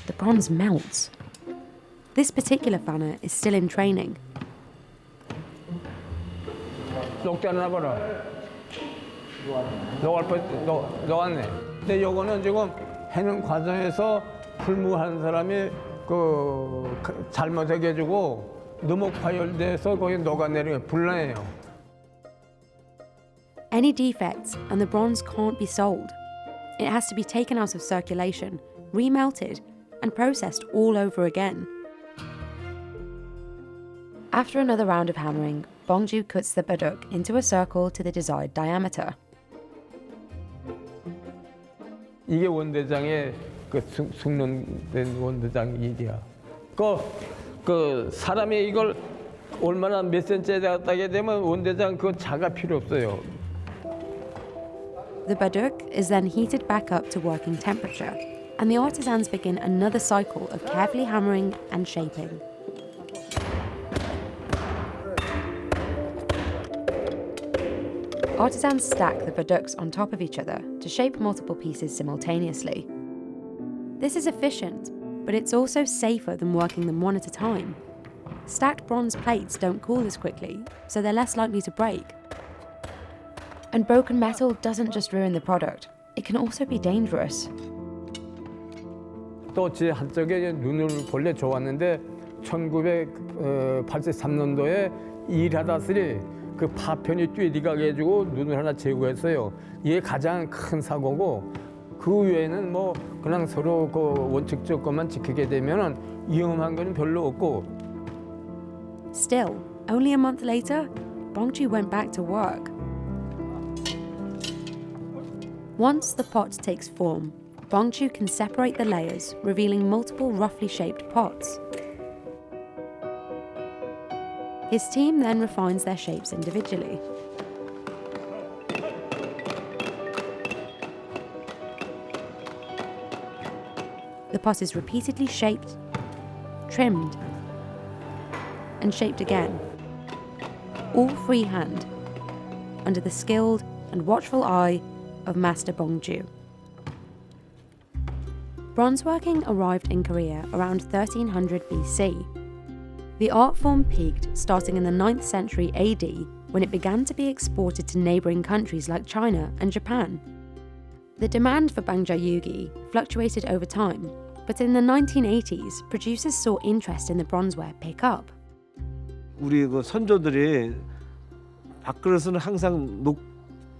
the bronze melts. This particular fanner is still in training. 녹았네. 근데 요거는 지금 해는 과정에서 불무한 사람이 잘못하게 해주고 너무 과열돼서 거기 녹아내리면 불나해요. Any defects and the bronze can't be sold. It has to be taken out of circulation, remelted, and processed all over again. After another round of hammering, Bangjja cuts the baduk into a circle to the desired diameter. 이게 원대장의 그 숙련된 원대장 일이야. 그 사람이 이걸 얼마나 몇 센치에 따게 되면 원대장 그 자가 필요 없어요. The baduk is then heated back up to working temperature, and the artisans begin another cycle of carefully hammering and shaping. Artisans stack the baduks on top of each other to shape multiple pieces simultaneously. This is efficient, but it's also safer than working them one at a time. Stacked bronze plates don't cool as quickly, so they're less likely to break. And broken metal doesn't just ruin the product, it can also be dangerous. 또 제 한쪽에 눈을 본래 좋았는데 1983년도에 일하다스리 그 파편이 뛰어가게 해주고 눈을 하나 제거했어요. 이게 가장 큰 사고고 그 외에는 뭐 그냥 서로 그 원칙적 것만 지키게 되면은 위험한 건 별로 없고. Still, only a month later, Bangjja went back to work. Once the pot takes form, Bangjja can separate the layers, revealing multiple roughly shaped pots. His team then refines their shapes individually. The pot is repeatedly shaped, trimmed, and shaped again, all freehand, under the skilled and watchful eye of Master Bangjja. Bronzeworking arrived in Korea around 1300 BC. The art form peaked starting in the 9th century AD when it began to be exported to neighbouring countries like China and Japan. The demand for Bangjja Yugi fluctuated over time, but in the 1980s, producers saw interest in the bronzeware pick up. 우리 그 선조들이 밥그릇은 항상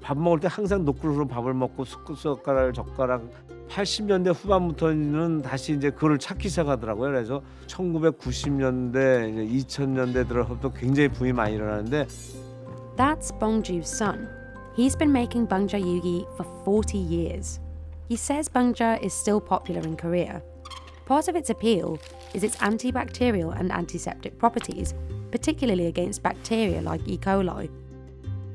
밥 먹을 때 항상 녹그릇으로 밥을 먹고 숟가락, 젓가락 80년대 후반부터는 다시 이제 그걸 찾기 시작하더라고요. 그래서 1990년대, 2000년대 들어서부터 굉장히 붐이 많이 일어나는데. That's Bangjja's son. He's been making Bangjja Yugi for 40 years. He says Bangjja is still popular in Korea. Part of its appeal is its antibacterial and antiseptic properties, particularly against bacteria like E. coli.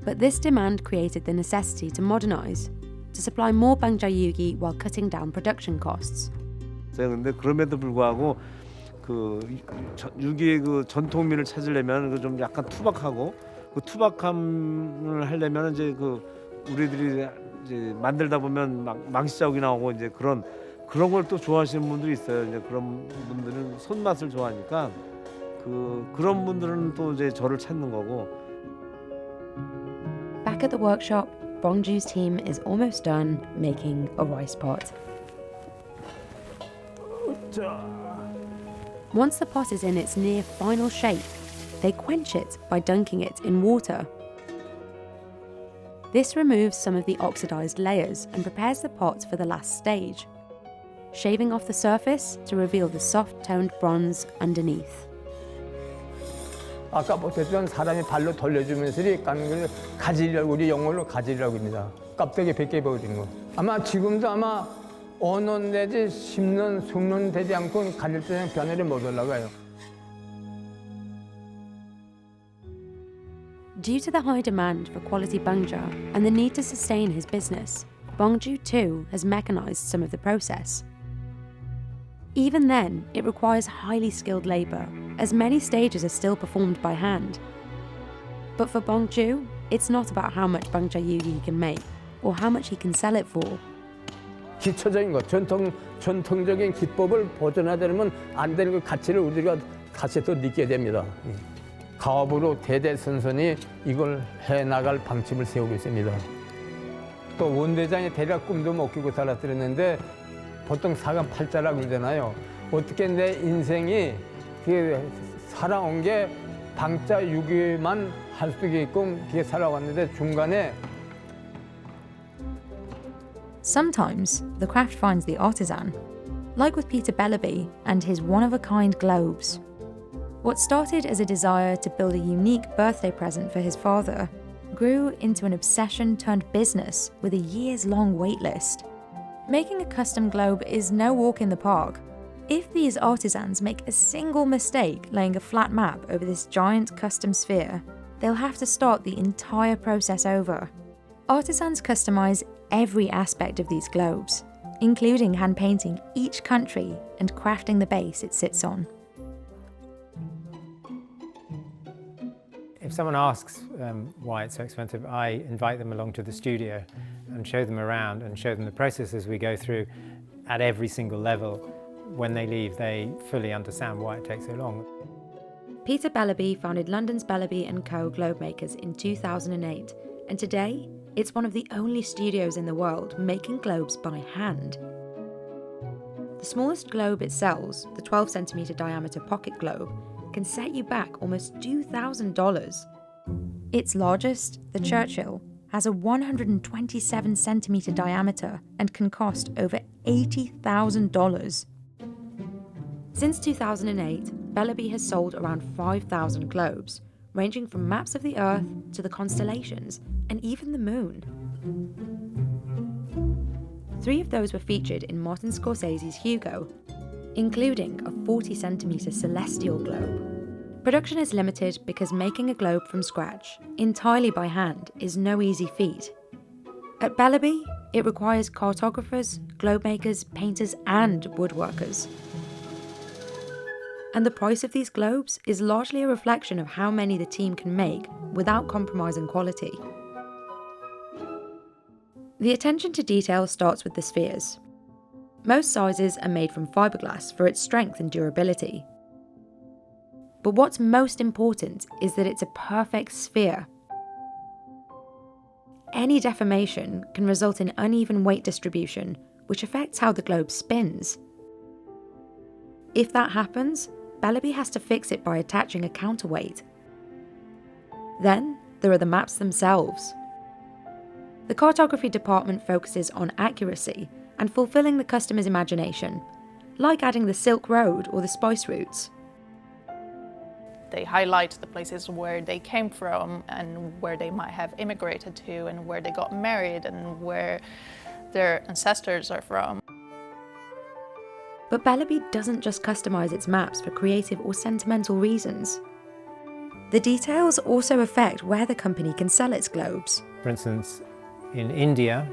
But this demand created the necessity to modernise, to supply more Bangjja Yugi while cutting down production costs. 근데 그럼에도 불구하고 그 유기의 그 전통미를 찾으려면 그 좀 약간 투박하고 그 투박함을 하려면 이제 그 우리들이 이제 만들다 보면 망치 자국이 나오고 이제 그런 걸 또 좋아하시는 분들이 있어요. 이제 그런 분들은 손맛을 좋아하니까 그런 분들은 또 이제 저를 찾는 거고. Back at the workshop, Bangjja's team is almost done making a rice pot. Once the pot is in its near final shape, they quench it by dunking it in water. This removes some of the oxidized layers and prepares the pot for the last stage, shaving off the surface to reveal the soft-toned bronze underneath. 아까 보셨던 사람이 발로 돌려주면서 까는 걸 가지려고 우리 영어로 가지려고 합니다. 껍데기 벗겨버리는 거. 아마 지금도 아마 5년 내지 10년, 20년 되지 않고 가질 때는 변화를 못 올라가요. Due to the high demand for quality Bangjja and the need to sustain his business, Bangjja too has mechanized some of the process. Even then, it requires highly skilled labour, as many stages are still performed by hand. But for Bangjja, it's not about how much Bangjja Yugi he can make, or how much he can sell it for. 기초적인 것, 전통적인 기법을 보존하려면 안 되는 그 가치를 우리가 다시 또 느끼게 됩니다. 가업으로 대대손손이 이걸 해나갈 방침을 세우고 있습니다. 또 원대장이 대략 꿈도 못 꾸고 살았었는데 보통 사감 팔자라고 그러잖아요. 어떻게 내 인생이 살아온 게 방자 유기만 할 수 있게끔 그게 살아왔는데 중간에 Sometimes the craft finds the artisan, like with Peter Bellerby and his one-of-a-kind globes. What started as a desire to build a unique birthday present for his father grew into an obsession turned business with a years-long wait list. Making a custom globe is no walk in the park. If these artisans make a single mistake laying a flat map over this giant custom sphere, they'll have to start the entire process over. Artisans customize every aspect of these globes, including hand painting each country and crafting the base it sits on. If someone asks why it's so expensive, I invite them along to the studio and show them around and show them the processes we go through at every single level. When they leave, they fully understand why it takes so long. Peter Bellerby founded London's Bellerby Co Globemakers in 2008, and today it's one of the only studios in the world making globes by hand. The smallest globe it sells, the 12cm diameter pocket globe, can set you back almost $2,000. Its largest, the Churchill, has a 127cm diameter and can cost over $80,000. Since 2008, Bellerby has sold around 5,000 globes, ranging from maps of the Earth to the constellations and even the Moon. 3 of those were featured in Martin Scorsese's Hugo, including a 40cm celestial globe. Production is limited because making a globe from scratch, entirely by hand, is no easy feat. At Bellerby, it requires cartographers, globe makers, painters, and woodworkers. And the price of these globes is largely a reflection of how many the team can make without compromising quality. The attention to detail starts with the spheres. Most sizes are made from fiberglass for its strength and durability. But what's most important is that it's a perfect sphere. Any deformation can result in uneven weight distribution, which affects how the globe spins. If that happens, Bellerby has to fix it by attaching a counterweight. Then there are the maps themselves. The cartography department focuses on accuracy and fulfilling the customer's imagination, like adding the Silk Road or the spice routes. They highlight the places where they came from and where they might have immigrated to and where they got married and where their ancestors are from. But Bellerby doesn't just customise its maps for creative or sentimental reasons. The details also affect where the company can sell its globes. For instance, in India,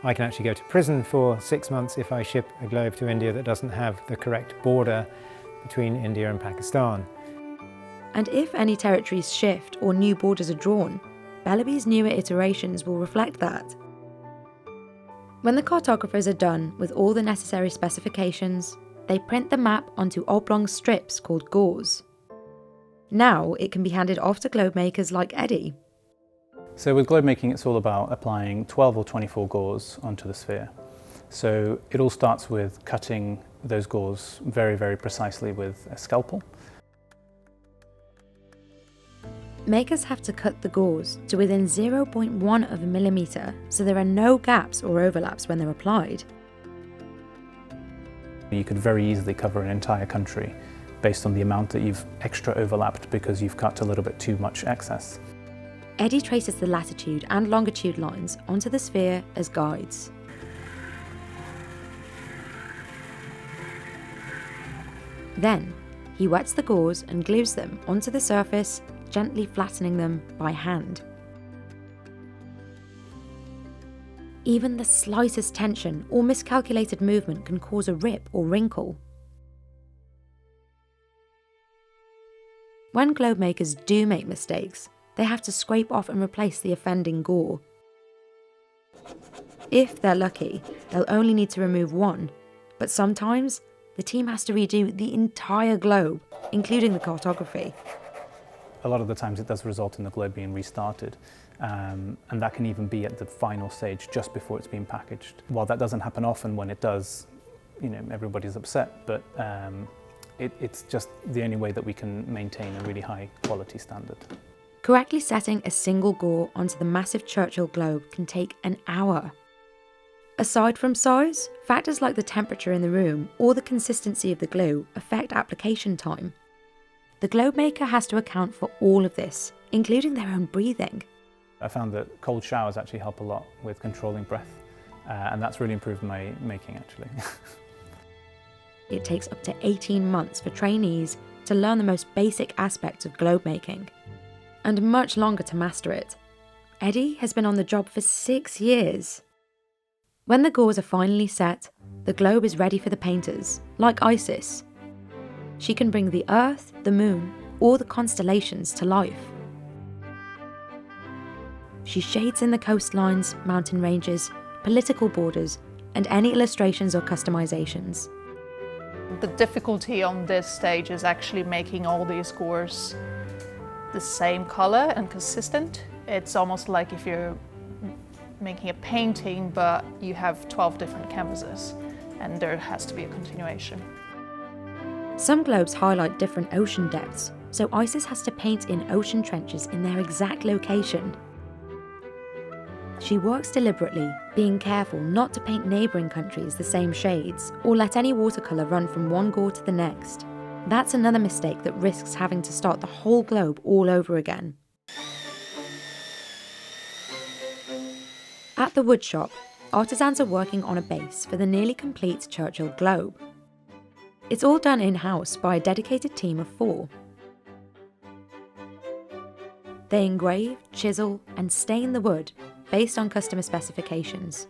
I can actually go to prison for 6 months if I ship a globe to India that doesn't have the correct border between India and Pakistan. And if any territories shift or new borders are drawn, Bellerby's newer iterations will reflect that. When the cartographers are done with all the necessary specifications, they print the map onto oblong strips called gauze. Now it can be handed off to globe makers like Eddie. So with globe making, it's all about applying 12 or 24 gauze onto the sphere. So it all starts with cutting those gauze very, very precisely with a scalpel. Makers have to cut the gauze to within 0.1 of a millimetre, so there are no gaps or overlaps when they're applied. You could very easily cover an entire country based on the amount that you've extra overlapped because you've cut a little bit too much excess. Eddie traces the latitude and longitude lines onto the sphere as guides. Then, he wets the gauze and glues them onto the surface, gently flattening them by hand. Even the slightest tension or miscalculated movement can cause a rip or wrinkle. When globe makers do make mistakes, they have to scrape off and replace the offending gore. If they're lucky, they'll only need to remove one, but sometimes the team has to redo the entire globe, including the cartography. A lot of the times it does result in the globe being restarted, and that can even be at the final stage just before it's being packaged. While that doesn't happen often, when it does, everybody's upset, but it's just the only way that we can maintain a really high quality standard. Correctly setting a single gore onto the massive Churchill globe can take an hour. Aside from size, factors like the temperature in the room or the consistency of the glue affect application time. The globe maker has to account for all of this, including their own breathing. I found that cold showers actually help a lot with controlling breath, and that's really improved my making actually. It takes up to 18 months for trainees to learn the most basic aspects of globe making, and much longer to master it. Eddie has been on the job for 6 years. When the gauze are finally set, the globe is ready for the painters, like Isis. She can bring the Earth, the Moon, or the constellations to life. She shades in the coastlines, mountain ranges, political borders, and any illustrations or customizations. The difficulty on this stage is actually making all these gauze the same color and consistent. It's almost like if you're making a painting but you have 12 different canvases and there has to be a continuation. Some globes highlight different ocean depths, so Isis has to paint in ocean trenches in their exact location. She works deliberately, being careful not to paint neighbouring countries the same shades or let any watercolour run from one gore to the next. That's another mistake that risks having to start the whole globe all over again. At the woodshop, artisans are working on a base for the nearly complete Churchill globe. It's all done in-house by a dedicated team of 4. They engrave, chisel, and stain the wood based on customer specifications.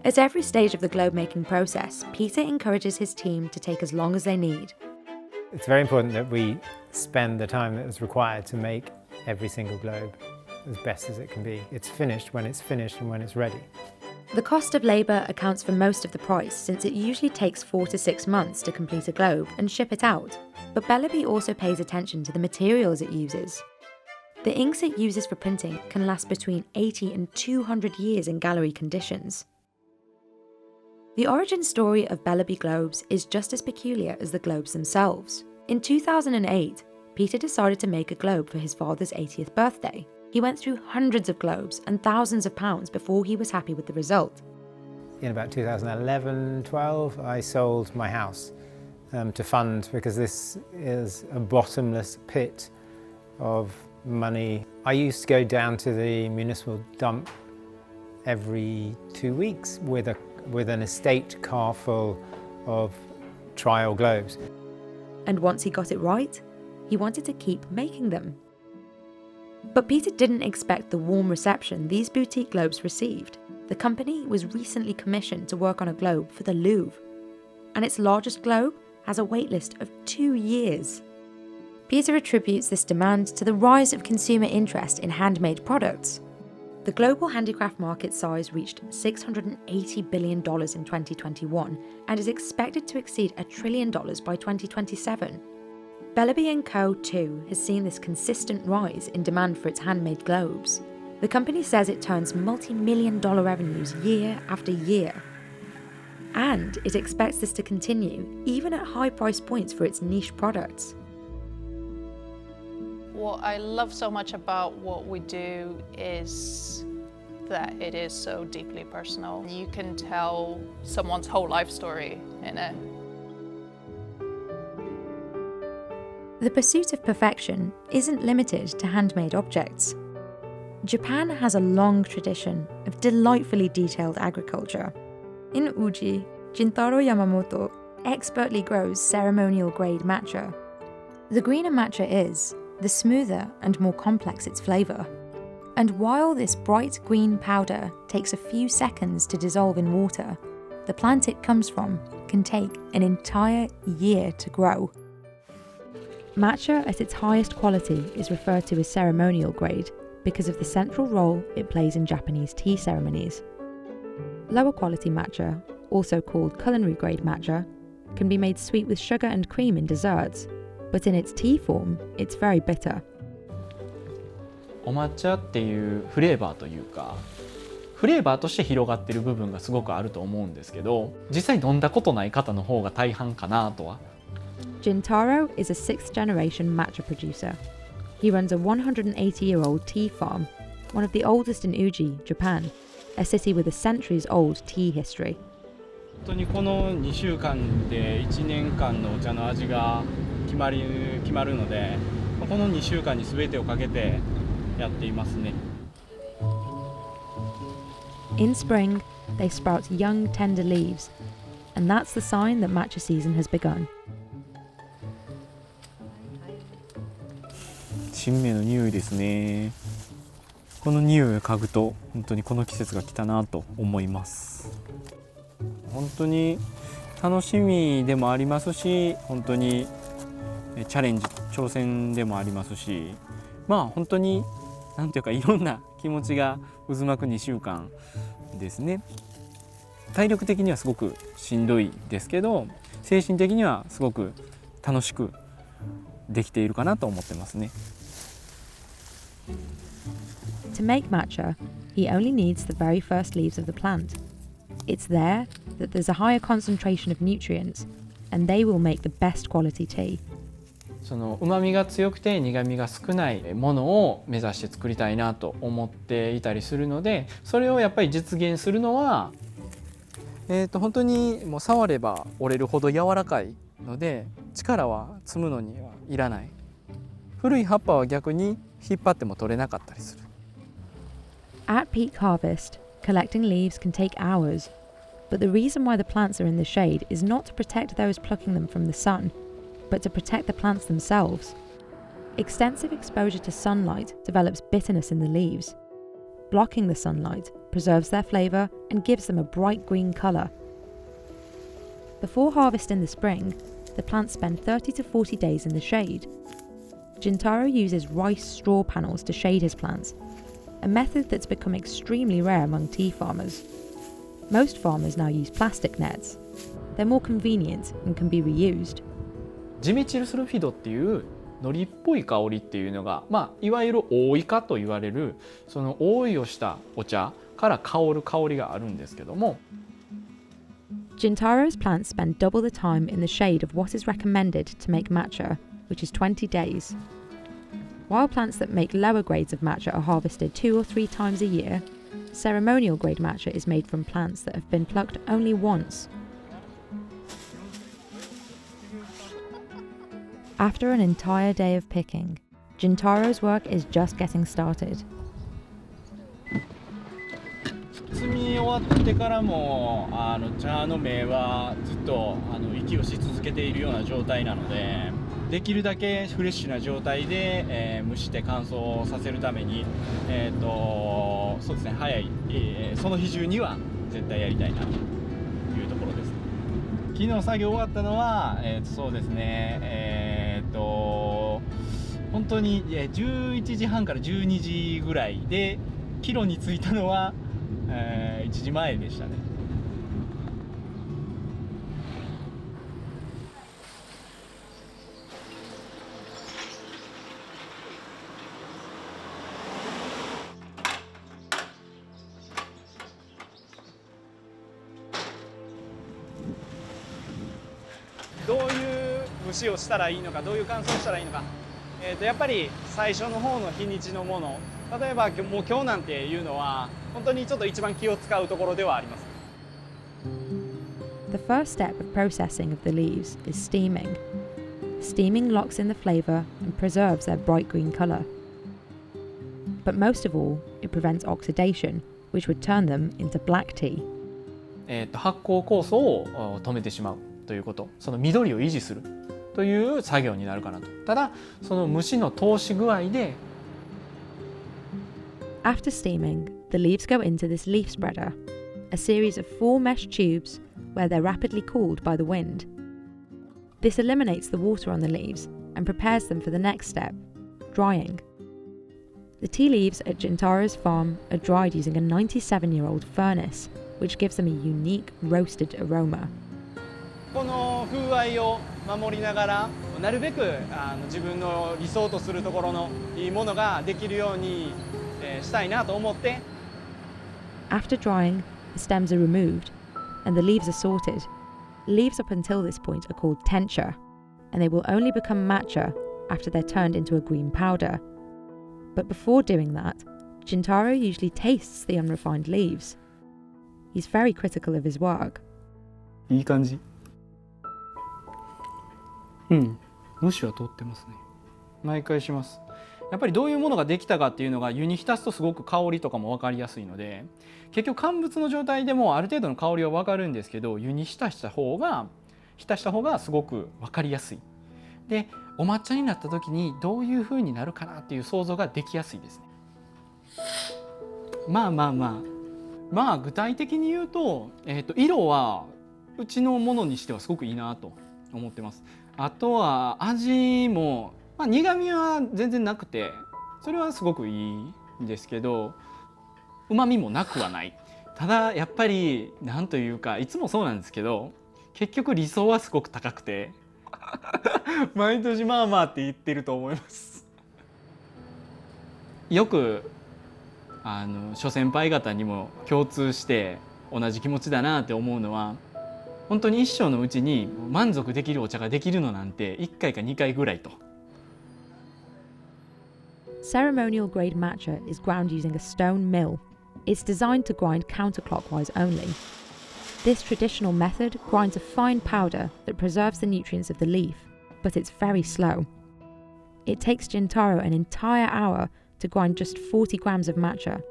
At every stage of the globe making process, Peter encourages his team to take as long as they need. It's very important that we spend the time that is required to make every single globe as best as it can be. It's finished when it's finished and when it's ready. The cost of labour accounts for most of the price, since it usually takes 4 to 6 months to complete a globe and ship it out. But Bellerby also pays attention to the materials it uses. The inks it uses for printing can last between 80 and 200 years in gallery conditions. The origin story of Bellerby globes is just as peculiar as the globes themselves. In 2008, Peter decided to make a globe for his father's 80th birthday. He went through hundreds of globes and thousands of pounds before he was happy with the result. In about 2011-12, I sold my house to fund, because this is a bottomless pit of money. I used to go down to the municipal dump every 2 weeks with an estate car full of trial globes. And once he got it right, he wanted to keep making them. But Peter didn't expect the warm reception these boutique globes received. The company was recently commissioned to work on a globe for the Louvre, and its largest globe has a waitlist of 2 years. Peter attributes this demand to the rise of consumer interest in handmade products. The global handicraft market size reached $680 billion in 2021 and is expected to exceed $1 trillion by 2027. Bellerby Co too has seen this consistent rise in demand for its handmade globes. The company says it turns multi-million-dollar revenues year after year. And it expects this to continue, even at high price points for its niche products. What I love so much about what we do is that it is so deeply personal. You can tell someone's whole life story in it. The pursuit of perfection isn't limited to handmade objects. Japan has a long tradition of delightfully detailed agriculture. In Uji, Jintaro Yamamoto expertly grows ceremonial-grade matcha. The greener matcha is, the smoother and more complex its flavour. And while this bright green powder takes a few seconds to dissolve in water, the plant it comes from can take an entire year to grow. Matcha at its highest quality is referred to as ceremonial grade because of the central role it plays in Japanese tea ceremonies. Lower quality matcha, also called culinary grade matcha, can be made sweet with sugar and cream in desserts, but in its tea form, it's very bitter. お抹茶っていうフレーバーというか、フレーバーとして広がっている部分がすごくあると思うんですけど、実際飲んだことない方の方が大半かなとは。Jintaro is a 6th generation matcha producer. He runs a 180-year-old tea farm, one of the oldest in Uji, Japan, a city with a centuries-old tea history. 本当にこの2週間で1年間のお茶の味が決まるので、この2週間に全てをかけてやっていますね。In spring, they sprout young, tender leaves, and that's the sign that matcha season has begun. 新芽の匂いですね。この匂いを嗅ぐと本当にこの季節が来たなと思います。本当に楽しみでもありますし、本当にチャレンジ挑戦でもありますし、まあ本当になんていうかいろんな気持ちが渦巻く2週間ですね。体力的にはすごくしんどいですけど、精神的にはすごく楽しくできているかなと思ってますね。To make matcha, he only needs the very first leaves of the plant. It's there that there's a higher concentration of nutrients, and they will make the best quality tea. その旨味が強くて苦味が少ないものを目指して作りたいなと思っていたりするので、それをやっぱり実現するのは、本当にもう触れば折れるほど柔らかいので力は積むのにはいらない。古い葉っぱは逆に引っ張っても取れなかったりする。At peak harvest, collecting leaves can take hours, but the reason why the plants are in the shade is not to protect those plucking them from the sun, but to protect the plants themselves. Extensive exposure to sunlight develops bitterness in the leaves. Blocking the sunlight preserves their flavour and gives them a bright green colour. Before harvest in the spring, the plants spend 30 to 40 days in the shade. Gintaro uses rice straw panels to shade his plants, a method that's become extremely rare among tea farmers. Most farmers now use plastic nets. They're more convenient and can be reused. ジメチルスルフィドっていうのりっぽい香りっていうのが、いわゆる覆い香と言われるその覆いをしたお茶から香る香りがあるんですけども、 Gintaro's plants spend double the time in the shade of what is recommended to make matcha, which is 20 days. While plants that make lower grades of matcha are harvested 2 or 3 times a year, ceremonial-grade matcha is made from plants that have been plucked only once. After an entire day of picking, Gintaro's work is just getting started. 摘み終わってからも茶の芽はずっと息をし続けているような状態なので、できるだけフレッシュな状態で、蒸して乾燥させるために、そうですね、早い、その日中には絶対やりたいなというところです。昨日作業終わったのは、そうですね、本当に11時半から12時ぐらいで、キロに着いたのは、1時前でしたね。どういう蒸しをしたらいいのか、どういう乾燥したらいいのか、やっぱり最初の方の日にちのもの、例えばもう今日なんていうのは本当にちょっと一番気を使うところではあります。 The first step of processing of the leaves is steaming. Steaming locks in the flavour and preserves their bright green colour. But most of all, it prevents oxidation, which would turn them into black tea. 発酵酵素を止めてしまうということ、その緑を維持するという作業になるかなと。ただその蒸しの通し具合で After steaming, the leaves go into this leaf spreader, a series of 4 mesh tubes where they're rapidly cooled by the wind. This eliminates the water on the leaves and prepares them for the next step, drying. The tea leaves at Gintaro's farm are dried using a 97-year-old furnace, which gives them a unique roasted aroma. この風合いを守りながら、なるべく自分の理想とするところのいいものができるようにしたいなと思って。 After drying, the stems are removed and the leaves are sorted. Leaves up until this point are called tencha, and they will only become matcha after they're turned into a green powder. But before doing that, Gintaro usually tastes the unrefined leaves. He's very critical of his work. いい感じ。蒸しは通ってますね。毎回します。やっぱりどういうものができたかっていうのが湯に浸すとすごく香りとかも分かりやすいので、結局乾物の状態でもある程度の香りは分かるんですけど、湯に浸した方がすごく分かりやすい。でお抹茶になった時にどういう風になるかなっていう想像ができやすいですね。まあ具体的に言うと、色はうちのものにしてはすごくいいなと思ってます。あとは味も、苦味は全然なくてそれはすごくいいんですけど、うまみもなくはない。ただやっぱりなんというか、いつもそうなんですけど、結局理想はすごく高くて毎年まあまあって言ってると思います。よく諸先輩方にも共通して同じ気持ちだなって思うのは、本当に一生のうちに満足できるお茶ができるのなんて1回か2回ぐらいと。Ceremonial-grade matcha is ground using a stone mill. It's designed to grind counterclockwise only. This traditional method grinds a fine powder that preserves the nutrients of the leaf, but it's very slow. It takes Gintaro an entire hour to grind just 40 grams of matcha.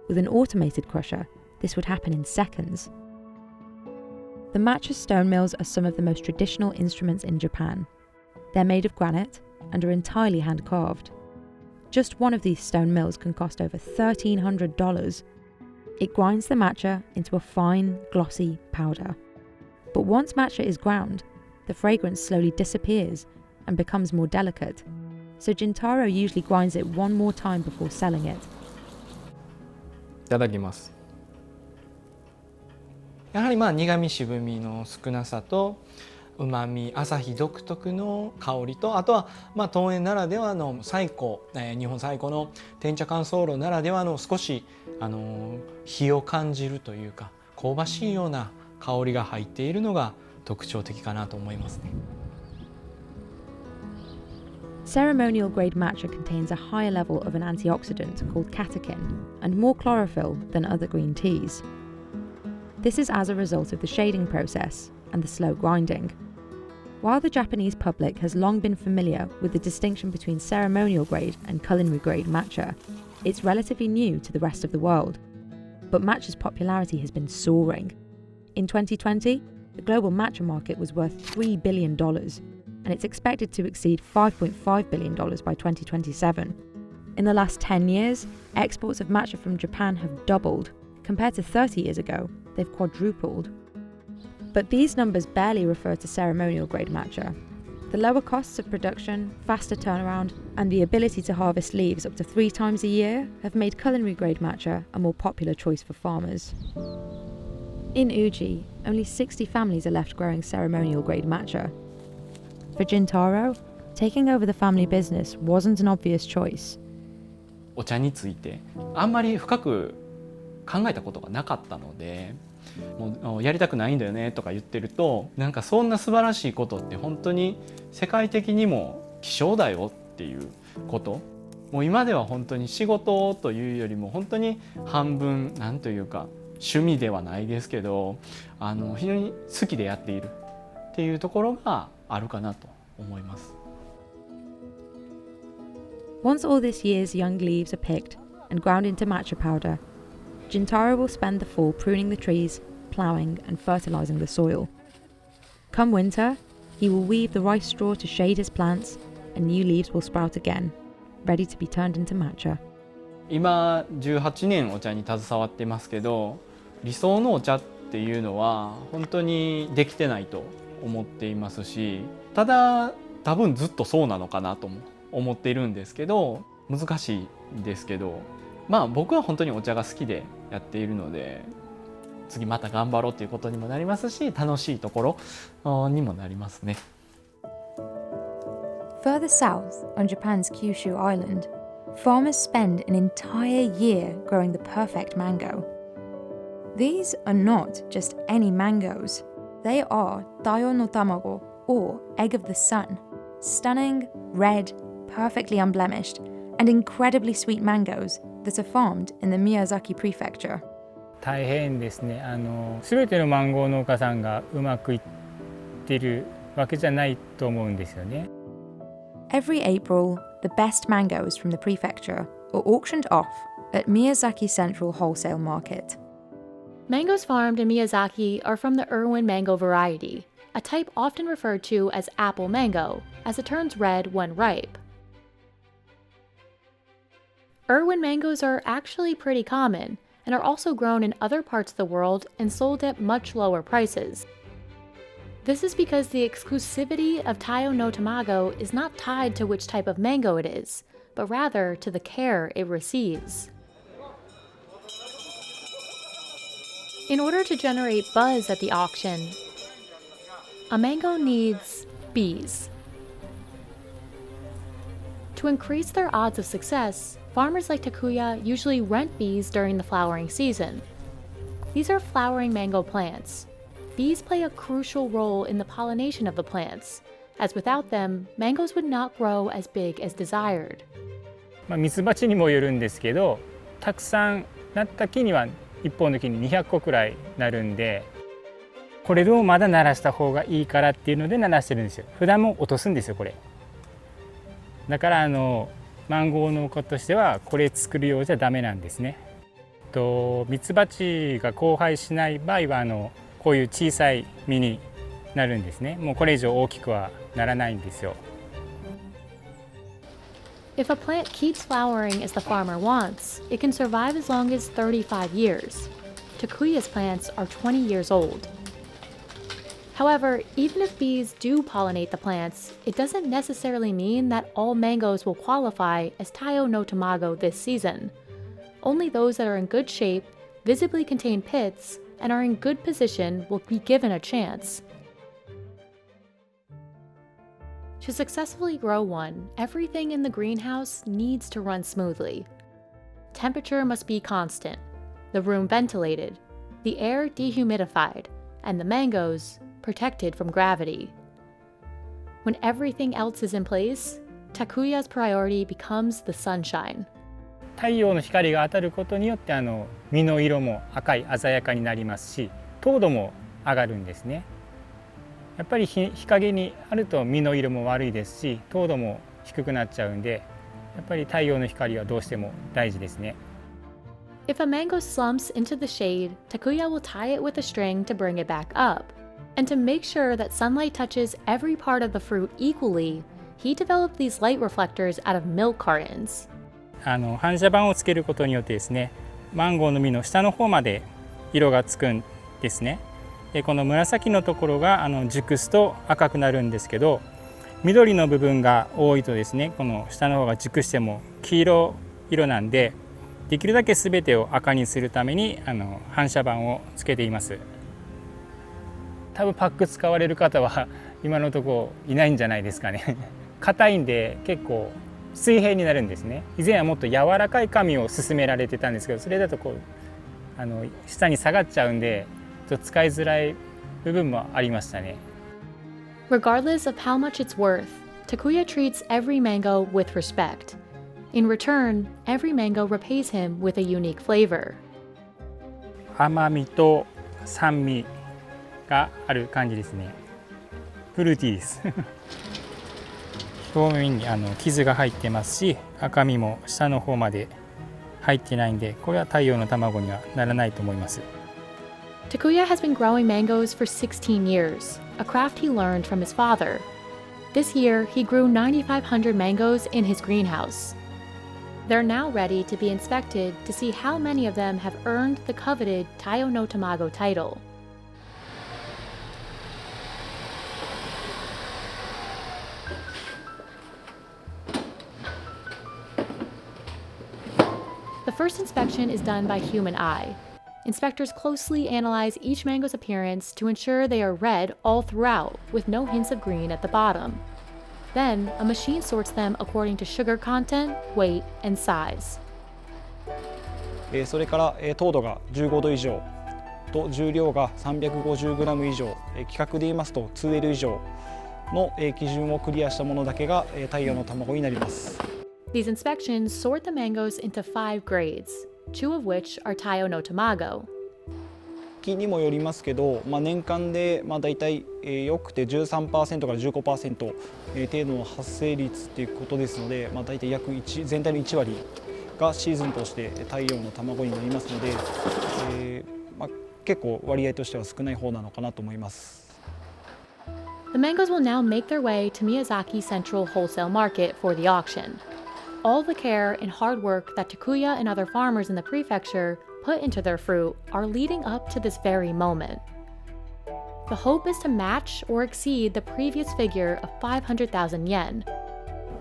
With an automated crusher, this would happen in seconds. The matcha stone mills are some of the most traditional instruments in Japan. They're made of granite and are entirely hand-carved. Just one of these stone mills can cost over $1,300. It grinds the matcha into a fine, glossy powder. But once matcha is ground, the fragrance slowly disappears and becomes more delicate. So Gintaro usually grinds it one more time before selling it. いただきます。やはり苦味渋みの少なさとうまみ、朝日独特の香りと、あとは東園ならではの最古、日本最古の天茶乾燥炉ならではの少し火を感じるというか、香ばしいような香りが入っているのが特徴的かなと思いますね。Ceremonial-grade matcha contains a higher level of an antioxidant called catechin and more chlorophyll than other green teas. This is as a result of the shading process and the slow grinding. While the Japanese public has long been familiar with the distinction between ceremonial-grade and culinary-grade matcha, it's relatively new to the rest of the world. But matcha's popularity has been soaring. In 2020, the global matcha market was worth $3 billion, and it's expected to exceed $5.5 billion by 2027. In the last 10 years, exports of matcha from Japan have doubled. Compared to 30 years ago, they've quadrupled. But these numbers barely refer to ceremonial-grade matcha. The lower costs of production, faster turnaround, and the ability to harvest leaves up to 3 times a year have made culinary-grade matcha a more popular choice for farmers. In Uji, only 60 families are left growing ceremonial-grade matcha. For Gintaro, taking over the family business wasn't an obvious choice. お茶についてあんまり深く考えたことがなかったので、もうやりたくないんだよねとか言ってると、なんかそんな素晴らしいことって本当に世界的にも希少だよっていうこと、もう今では本当に仕事というよりも本当に半分なんというか趣味ではないですけど、非常に好きでやっているっていうところがあるかなと思います。Once all this year's young leaves are picked and ground into matcha powder, Gintaro will spend the fall pruning the trees, ploughing and fertilizing the soil. Come winter, he will weave the rice straw to shade his plants, and new leaves will sprout again, ready to be turned into matcha. 今18年お茶に携わってますけど、理想のお茶っていうのは本当にできてないと思っていますし、ただ多分ずっとそうなのかなとも思っているんですけど、難しいんですけど、僕は本当にお茶が好きでやっているので、次また頑張ろうということにもなりますし、楽しいところにもなりますね。Further south on Japan's Kyushu Island, farmers spend an entire year growing the perfect mango. These are not just any mangoes. They are Taiyo no Tamago, or egg of the sun. Stunning, red, perfectly unblemished, and incredibly sweet mangoes that are farmed in the Miyazaki prefecture. 大変ですね。全てのマンゴー農家さんがうまくいってるわけじゃないと思うんですよね。Every April, the best mangoes from the prefecture are auctioned off at Miyazaki Central Wholesale Market. Mangoes farmed in Miyazaki are from the Irwin mango variety, a type often referred to as apple mango, as it turns red when ripe. Irwin mangoes are actually pretty common and are also grown in other parts of the world and sold at much lower prices. This is because the exclusivity of Taiyo no Tamago is not tied to which type of mango it is, but rather to the care it receives. In order to generate buzz at the auction, a mango needs bees. To increase their odds of success, farmers like Takuya usually rent bees during the flowering season. These are flowering mango plants. Bees play a crucial role in the pollination of the plants, as without them, mangoes would not grow as big as desired. ミツバチにもよるんですけど、たくさんなった木には1本の木に200個くらいなるんで、これをまだ鳴らした方がいいからっていうので鳴らしてるんですよ。普段も落とすんですよこれ。だからマンゴー農家としてはこれ作るようじゃダメなんですね。ミツバチが交配しない場合はこういう小さい実になるんですね。もうこれ以上大きくはならないんですよ。If a plant keeps flowering as the farmer wants, it can survive as long as 35 years. Takuya's plants are 20 years old. However, even if bees do pollinate the plants, it doesn't necessarily mean that all mangoes will qualify as Taiyo no Tamago this season. Only those that are in good shape, visibly contain pits, and are in good position will be given a chance. To successfully grow one, everything in the greenhouse needs to run smoothly. Temperature must be constant, the room ventilated, the air dehumidified, and the mangoes protected from gravity. When everything else is in place, Takuya's priority becomes the sunshine. 太陽の光が当たることによって実の色も赤い鮮やかになりますし、糖度も上がるんですね。やっぱり日陰にあると実の色も悪いですし、糖度も低くなっちゃうんで、やっぱり太陽の光はどうしても大事ですね。If a mango slumps into the shade, Takuya will tie it with a string to bring it back up. And to make sure that sunlight touches every part of the fruit equally, he developed these light reflectors out of milk cartons. 反射板をつけることによってですね、マンゴーの実の下の方まで色がつくんですね。でこの紫のところが熟すと赤くなるんですけど、緑の部分が多いとですね、この下の方が熟しても黄色色なんで、できるだけ全てを赤にするために反射板をつけています。多分パック使われる方は今のところいないんじゃないですかね。硬いんで結構水平になるんですね。以前はもっと柔らかい紙を勧められてたんですけど、それだと下に下がっちゃうんで使いづらい部分もありましたね。Regardless of how much it's worth, Takuya treats every mango with respect. In return, every mango repays him with a unique flavor. 甘みと酸味がある感じですね。フルーティーです。表面に傷が入ってますし、赤みも下の方まで入ってないんで、これは太陽の卵にはならないと思います。Takuya has been growing mangoes for 16 years, a craft he learned from his father. This year, he grew 9,500 mangoes in his greenhouse. They're now ready to be inspected to see how many of them have earned the coveted Taiyo no Tamago title. The first inspection is done by human eye. Inspectors closely analyze each mango's appearance to ensure they are red all throughout, with no hints of green at the bottom. Then, a machine sorts them according to sugar content, weight, and size. それから糖度が15度以上と重量が 350g 以上、規格で言いますと 2L 以上の基準をクリアしたものだけが太陽の卵になります。These inspections sort the mangoes into 5 grades, 2 of which are Taiyo no Tamago. 期にもよりますけど、年間でだいたいよくて 13% から 15% 程度の発生率っていうことですので、だいたい約全体の1割がシーズンとして太陽の卵になりますので、結構割合としては少ない方なのかなと思います。The mangoes will now make their way to Miyazaki Central Wholesale Market for the auction. All the care and hard work that Takuya and other farmers in the prefecture put into their fruit are leading up to this very moment. The hope is to match or exceed the previous figure of 500,000 yen.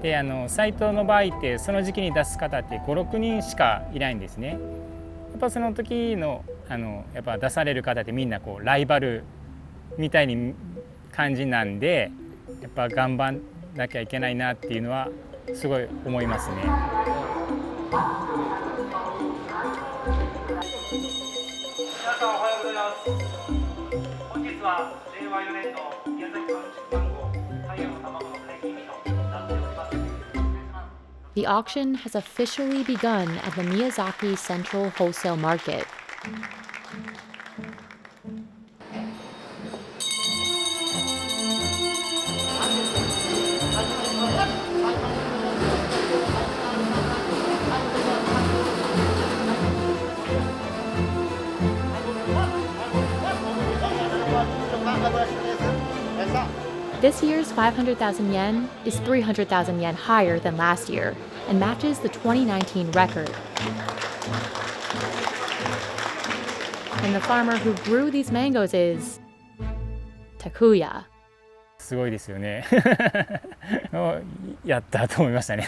でサイトの場合ってその時期に出す方って5、6人しかいないんですね。やっぱその時のやっぱ出される方ってみんなこうライバルみたいに感じなんで、やっぱ頑張んなきゃいけないなっていうのはすごい思いますね。皆さんおはようございます。本日は令和4年の宮崎マンゴー太陽の卵の解禁日となっております。The auction has officially begun at the Miyazaki Central Wholesale Market. This year's 500,000 yen is 300,000 yen higher than last year and matches the 2019 record. And the farmer who grew these mangoes is Takuya. すごいですよね。やったと思いましたね。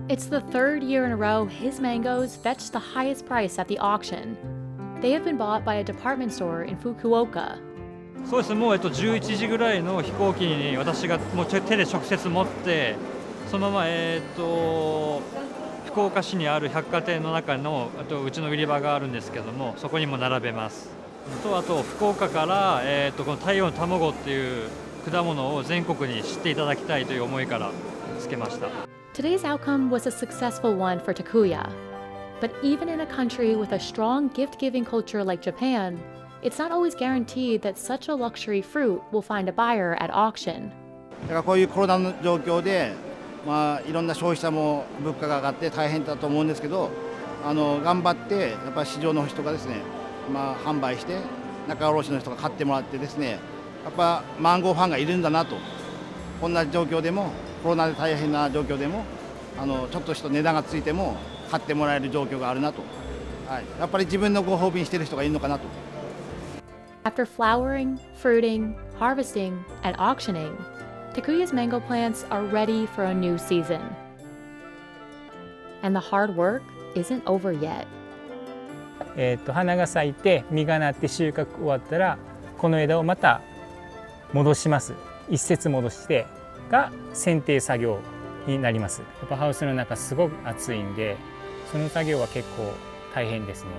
It's the third year in a row his mangoes fetched the highest price at the auction. They have been bought by a department store in Fukuoka. そうです。もう11時ぐらいの飛行機に私がもう手で直接持って、そのまま福岡市にある百貨店の中のうちの売り場があるんですけども、そこにも並べます。あと福岡からこの太陽の卵っていう果物を全国に知っていただきたいという思いからつけました。Today's outcome was a successful one for Takuya. But even in a country with a strong gift-giving culture like Japan, it's not always guaranteed that such a luxury fruit will find a buyer at auction. だからこういうコロナの状況で、いろんな消費者も物価が上がって大変だと思うんですけど、頑張ってやっぱり市場の人がですね、販売して仲卸の人が買ってもらってですね、やっぱマンゴーファンがいるんだなと。こんな状況でもコロナで大変な状況でもちょっとした値段がついても買ってもらえる状況があるなと。やっぱり自分のご褒美にしてる人がいるのかなと。After flowering, fruiting, harvesting, and auctioning, Takuya's mango plants are ready for a new season. And the hard work isn't over yet. 花が咲いて実がなって収穫終わったらこの枝をまた戻します。一節戻してが剪定作業になります。やっぱハウスの中すごく暑いんで、その作業は結構大変ですね。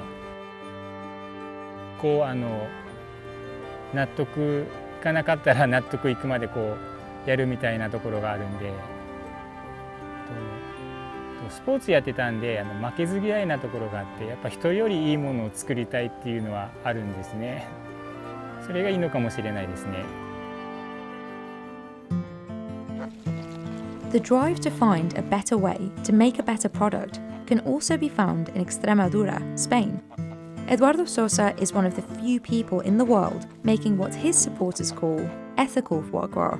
こう納得いかなかったら納得いくまでこうやるみたいなところがあるんで、スポーツやってたんで負けず嫌いなところがあって、やっぱ人よりいいものを作りたいっていうのはあるんですね。それがいいのかもしれないですね。The drive to find a better way to make a better product can also be found in Extremadura, Spain. Eduardo Sosa is one of the few people in the world making what his supporters call ethical foie gras.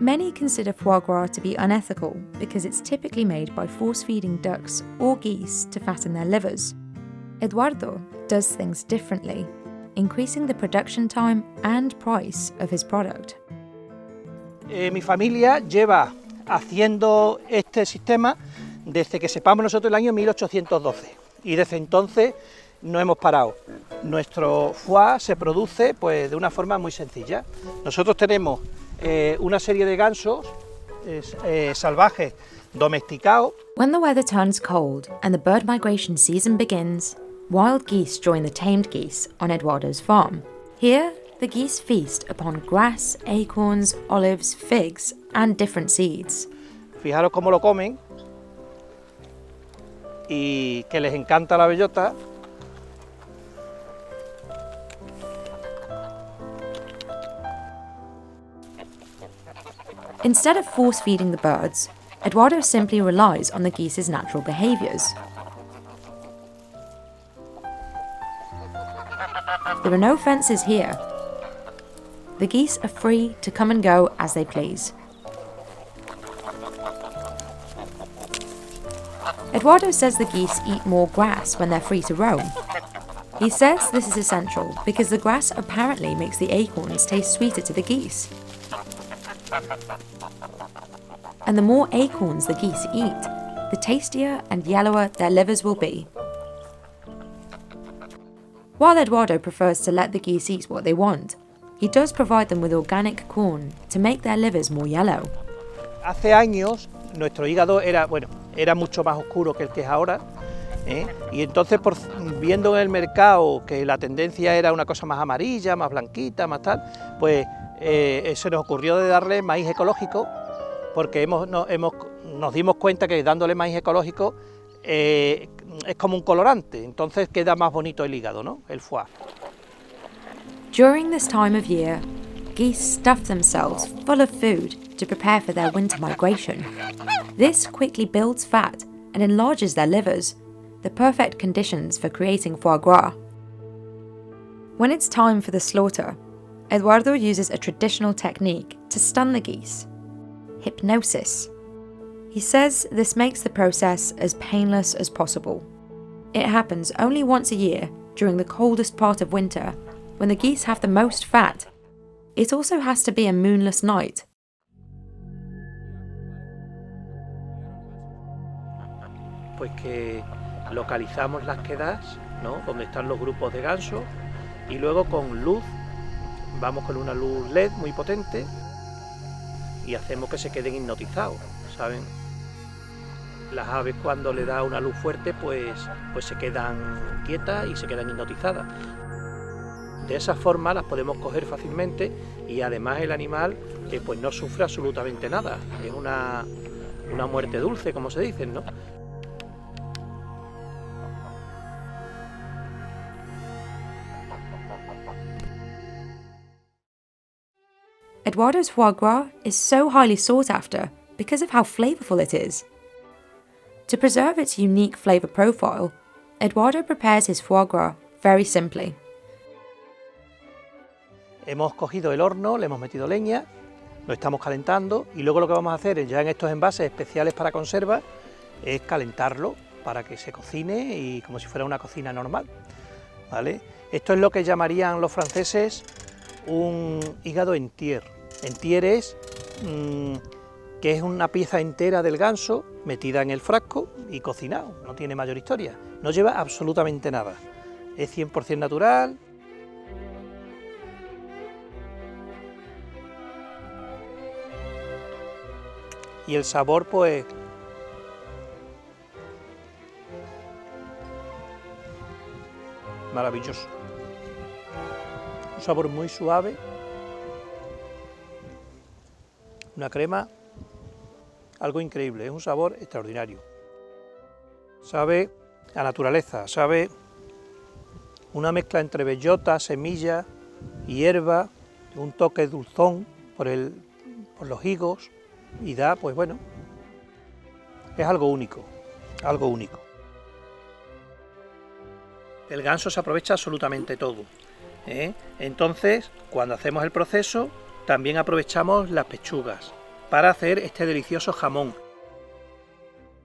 Many consider foie gras to be unethical because it's typically made by force-feeding ducks or geese to fatten their livers. Eduardo does things differently, increasing the production time and price of his product. Mi familia lleva haciendo este sistema desde que sepamos nosotros el año 1812 y desde entonces no hemos parado. Nuestro foie se produce pues de una forma muy sencilla. Nosotros tenemos una serie de gansos salvajes domesticados. When the weather turns cold and the bird migration season begins, wild geese join the tamed geese on Eduardo's farm. Here, the geese feast upon grass, acorns, olives, figs, and different seeds. Fijaros cómo lo comen y que les encanta la bellota. Instead of force-feeding the birds, Eduardo simply relies on the geese's natural behaviours. There are no fences here. The geese are free to come and go as they please. Eduardo says the geese eat more grass when they're free to roam. He says this is essential because the grass apparently makes the acorns taste sweeter to the geese. And the more acorns the geese eat, the tastier and yellower their livers will be. While Eduardo prefers to let the geese eat what they want, he does provide them with organic corn to make their livers more yellow. Hace años nuestro hígado era mucho más oscuro que el que es ahora, y entonces viendo en el mercado que la tendencia era una cosa más amarilla, más blanquita, más tal, pues se nos ocurrió de darle maíz ecológico, porque nos dimos cuenta que dándole maíz ecológico es como un colorante, entonces queda más bonito el hígado, ¿no? El foie. During this time of year, geese stuff themselves full of food to prepare for their winter migration. This quickly builds fat and enlarges their livers, the perfect conditions for creating foie gras. When it's time for the slaughter, Eduardo uses a traditional technique to stun the geese: hypnosis. He says this makes the process as painless as possible. It happens only once a year during the coldest part of winter, when the geese have the most fat. It also has to be a moonless night. Pues que localizamos las quedas, ¿no? Donde están los grupos de gansos, y luego con luz, vamos con una luz LED muy potente y hacemos que se queden hipnotizados, ¿saben? Las aves cuando le da una luz fuerte pues se quedan quietas y se quedan hipnotizadas. De esa forma las podemos coger fácilmente y además el animal pues no sufre absolutamente nada. Es una muerte dulce, como se dice, ¿no? Eduardo's foie gras is so highly sought after because of how flavourful it is. To preserve its unique flavour profile, Eduardo prepares his foie gras very simply. Hemos cogido el horno, le hemos metido leña, lo estamos calentando y luego lo que vamos a hacer ya en estos envases especiales para conserva es calentarlo para que se cocine y como si fuera una cocina normal, ¿vale? Esto es lo que llamarían los franceses un hígado entier. Entier es que es una pieza entera del ganso metida en el frasco y cocinado, no tiene mayor historia, no lleva absolutamente nada, es 100% natural. Y el sabor pues maravilloso, un sabor muy suave, una crema, algo increíble, es un sabor extraordinario. Sabe a naturaleza, sabe una mezcla entre bellota, semilla, hierba, un toque dulzón por los higos y da, pues bueno, es algo único, algo único. El ganso se aprovecha absolutamente todo, ¿eh? Entonces, cuando hacemos el proceso, también aprovechamos las pechugas para hacer este delicioso jamón.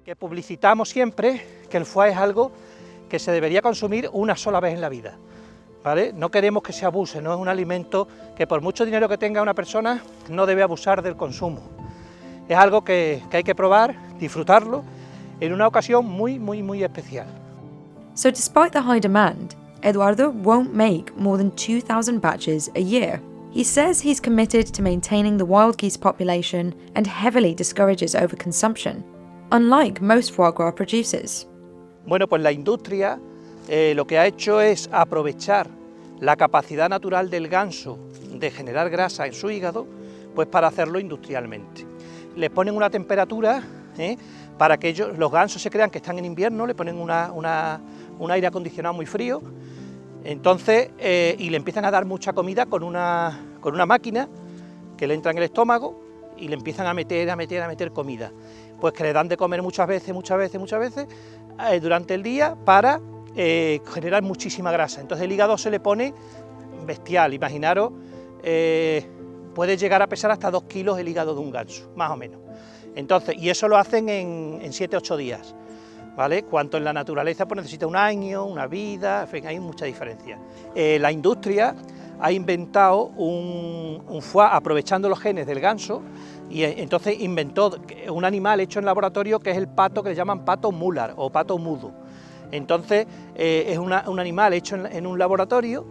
Que publicitamos siempre que el foie es algo que se debería consumir una sola vez en la vida, ¿vale? No queremos que se abuse, no es un alimento que por mucho dinero que tenga una persona no debe abusar del consumo. Es algo que hay que probar, disfrutarlo en una ocasión muy, muy, muy especial. So despite the high demand, Eduardo won't make more than 2,000 batches a year. He says he's committed to maintaining the wild geese population and heavily discourages overconsumption, unlike most foie gras producers. Bueno, pues la industria lo que ha hecho es aprovechar la capacidad natural del ganso de generar grasa en su hígado, pues para hacerlo industrialmente. Le ponen una temperatura para que los gansos se crean que están en invierno, le ponen un aire acondicionado muy frío, entonces, y le empiezan a dar mucha comida con una máquina que le entra en el estómago y le empiezan a meter comida, pues que le dan de comer muchas veces durante el día para generar muchísima grasa. Entonces el hígado se le pone bestial, imaginaros, puede llegar a pesar hasta 2 kilos el hígado de un ganso, más o menos. Entonces, y eso lo hacen en 7-8 días, ¿vale? Cuanto en la naturaleza pues necesita un año, una vida, en fin, hay mucha diferencia. La industria ha inventado un foie aprovechando los genes del ganso, y entonces inventó un animal hecho en laboratorio que es el pato, que le llaman pato mular o pato mudo. Entonces es un animal hecho en un laboratorio,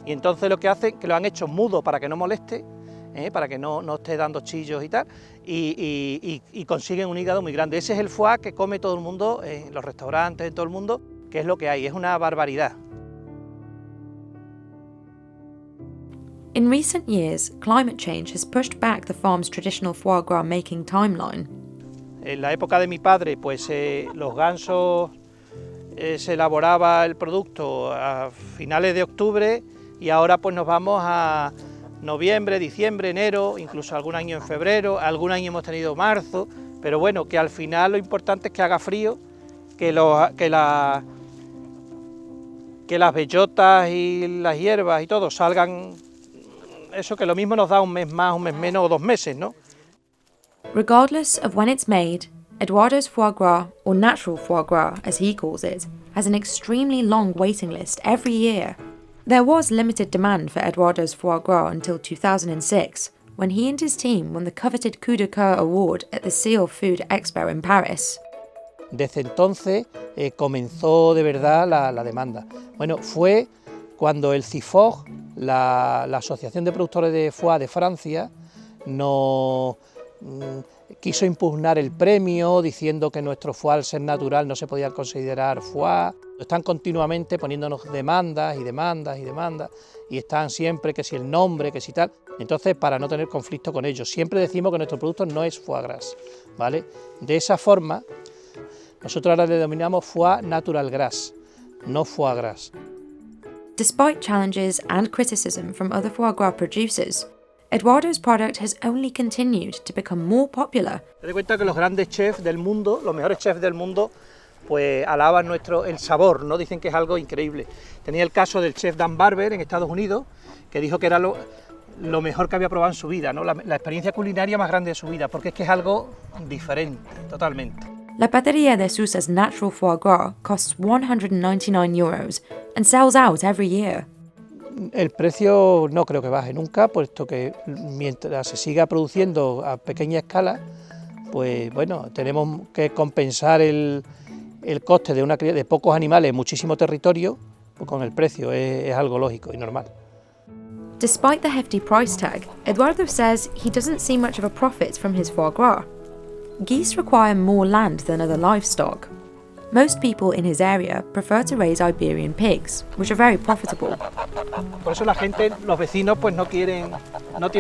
y entonces lo que hacen, que lo han hecho mudo para que no moleste, para que no esté dando chillos y tal, y consiguen un hígado muy grande. Ese es el foie que come todo el mundo, en los restaurantes, en todo el mundo, que es lo que hay, es una barbaridad. In recent years, climate change has pushed back the farm's traditional foie gras making timeline. En la época de mi padre, pues los gansos se elaboraba el producto a finales de octubre, y ahora pues nos vamos a noviembre, diciembre, enero, incluso algún año en febrero, algún año hemos tenido marzo, pero bueno, que al final lo importante es que haga frío, que las bellotas y las hierbas y todo salgan, eso que lo mismo nos da un mes más, un mes menos o 2 meses, ¿no? Regardless of when it's made, Eduardo's foie gras, or natural foie gras as he calls it, has an extremely long waiting list every year. There was limited demand for Eduardo's foie gras until 2006, when he and his team won the coveted Coup de Coeur Award at the Seal Food Expo in Paris. Desde entonces comenzó de verdad la demanda. Bueno, fue cuando el CIFOG, la Asociación de Productores de Foie de Francia, nos quiso impugnar el premio diciendo que nuestro foie, al ser natural, no se podía considerar foie. Están continuamente poniéndonos demandas y están siempre que si el nombre, que si tal. Entonces, para no tener conflicto con ellos, siempre decimos que nuestro producto no es foie gras, ¿vale? De esa forma, nosotros ahora le denominamos foie natural gras, no foie gras. Despite challenges and criticism from other foie gras producers, Eduardo's product has only continued to become more popular. Te das cuenta que los grandes chefs del mundo, los mejores chefs del mundo, pues alaban el sabor, ¿no? Dicen que es algo increíble. Tenía el caso del chef Dan Barber en Estados Unidos, que dijo que era lo mejor que había probado en su vida, ¿no? La experiencia culinaria más grande de su vida, porque es que es algo diferente, totalmente. La Pateria de Sousa's natural foie gras costs €199 and sells out every year. El precio no creo que baje nunca, puesto que mientras se siga produciendo a pequeña escala, pues bueno, tenemos que compensar el coste de pocos animales en muchísimo territorio, pues con el precio, es algo lógico y normal. Despite the hefty price tag, Eduardo says he doesn't see much of a profit from his foie gras. Geese require more land than other livestock. Most people in his area prefer to raise Iberian pigs, which are very profitable. Por eso la gente, los vecinos, pues no tienen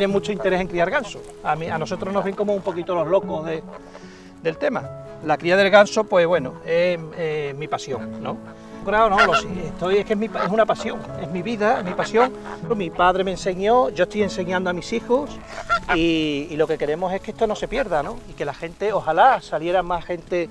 mucho interés en criar ganso. A nosotros nos ven como un poquito los locos del tema. La cría del ganso, pues bueno, es mi pasión, ¿no? Claro, no, es que es una pasión, es mi vida, es mi pasión. Mi padre me enseñó, yo estoy enseñando a mis hijos, y lo que queremos es que esto no se pierda, ¿no? Y que la gente, ojalá saliera más gente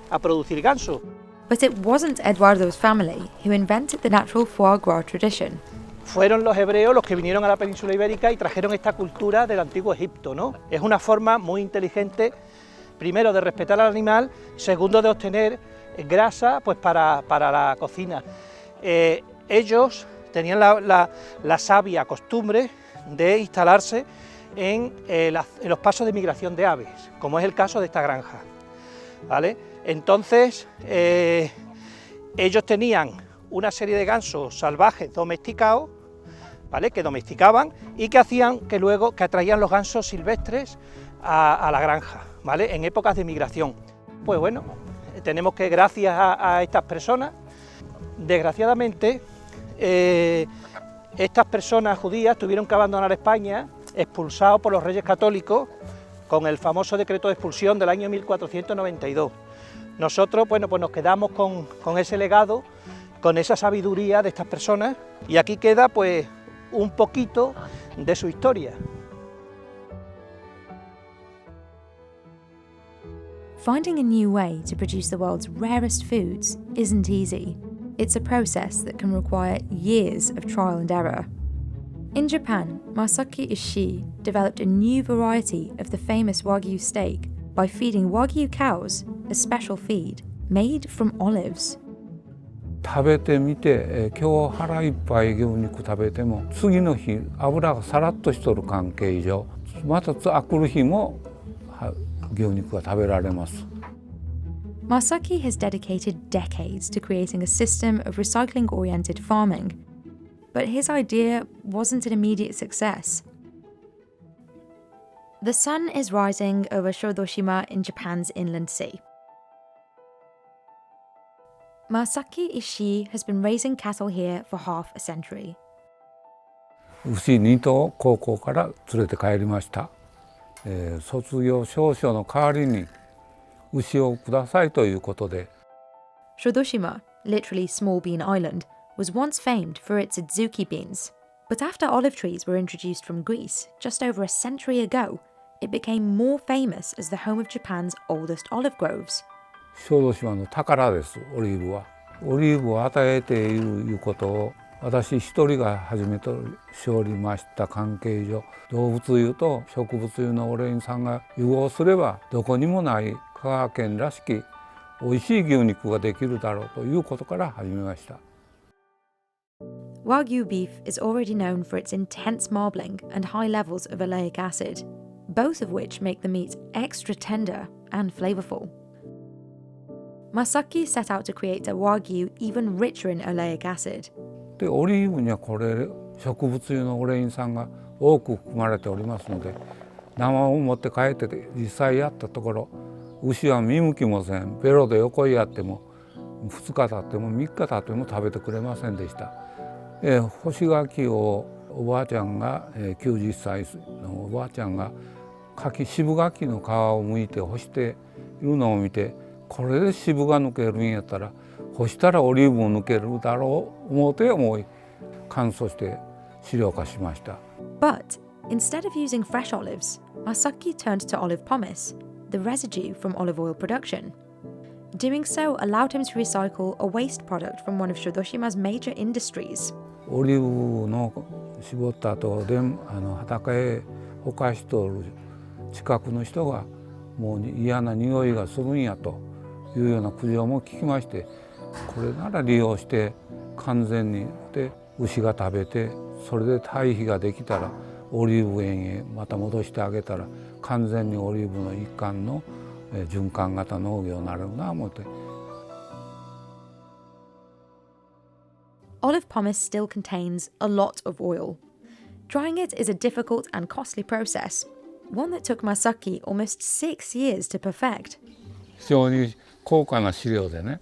a producir ganso. But it wasn't Eduardo's family who invented the natural foie gras tradition. Fueron los hebreos los que vinieron a la península ibérica y trajeron esta cultura del antiguo Egipto, ¿no? Es una forma muy inteligente, primero de respetar al animal, segundo de obtener grasa, pues para la cocina. Ellos tenían la sabia costumbre de instalarse en los pasos de migración de aves, como es el caso de esta granja, ¿vale? Entonces, ellos tenían una serie de gansos salvajes domesticados, ¿vale? Que domesticaban y que hacían que atraían los gansos silvestres a la granja, ¿vale? En épocas de migración. Pues bueno, tenemos que, gracias a estas personas, desgraciadamente, estas personas judías tuvieron que abandonar España, expulsados por los reyes católicos, con el famoso decreto de expulsión del año 1492. Nosotros, bueno, pues nos quedamos con ese legado, con esa sabiduría de estas personas, y aquí queda pues un poquito de su historia. Finding a new way to produce the world's rarest foods isn't easy. It's a process that can require years of trial and error. In Japan, Miyazaki Ishii developed a new variety of the famous Wagyu steak by feeding Wagyu cows a special feed made from olives. 食べてみて、今日腹いっぱい牛肉食べても次の日油がさらっとしとる関係上また来る日も牛肉が食べられます。Miyazaki has dedicated decades to creating a system of recycling-oriented farming, but his idea wasn't an immediate success. The sun is rising over Shodoshima in Japan's inland sea. Miyazaki Ishii has been raising cattle here for half a century. 牛2頭を高校から連れて帰りました。卒業証書の代わりに牛をくださいということで。Shodoshima, literally small bean island, was once famed for its adzuki beans. But after olive trees were introduced from Greece just over a century ago, it became more famous as the home of Japan's oldest olive groves. 小豆島の宝です、オリーブは。オリーブを与えているいうことを私一人が始めとしておりました関係上、動物油と植物油のオレイン酸が融合すればどこにもない香川県らしき美味しい牛肉ができるだろうということから始めました。Wagyu beef is already known for its intense marbling and high levels of oleic acid, both of which make the meat extra tender and flavorful. Miyazaki set out to create a Wagyu even richer in oleic acid. でオリーブにはこれ植物油のオレイン酸が多く含まれておりますので、生を持って帰って実際やったところ、牛は見向きもせん、ベロで横にやっても2日経っても3日経っても食べてくれませんでした。干し柿をおばあちゃんが90歳のおばあちゃんが渋柿の皮を剥いて干しているのを見て、これで渋が抜けるんやったら干したらオリーブを抜けるだろう思い乾燥して飼料化しました。But instead of using fresh olives, Miyazaki turned to olive pomace, the residue from olive oil production. Doing so allowed him to recycle a waste product from one of Shodoshima's major industries. オリーブの絞った後で畑へほかしとる近くの人がもう嫌な匂いがするんやというような苦情も聞きまして、これなら利用して完全にで牛が食べてそれで堆肥ができたらオリーブ園へまた戻してあげたら完全にオリーブの一環の循環型農業になるな思って。Olive pomace still contains a lot of oil. Drying it is a difficult and costly process, one that took Miyazaki almost 6 years to perfect. 非常に高価な飼料でね、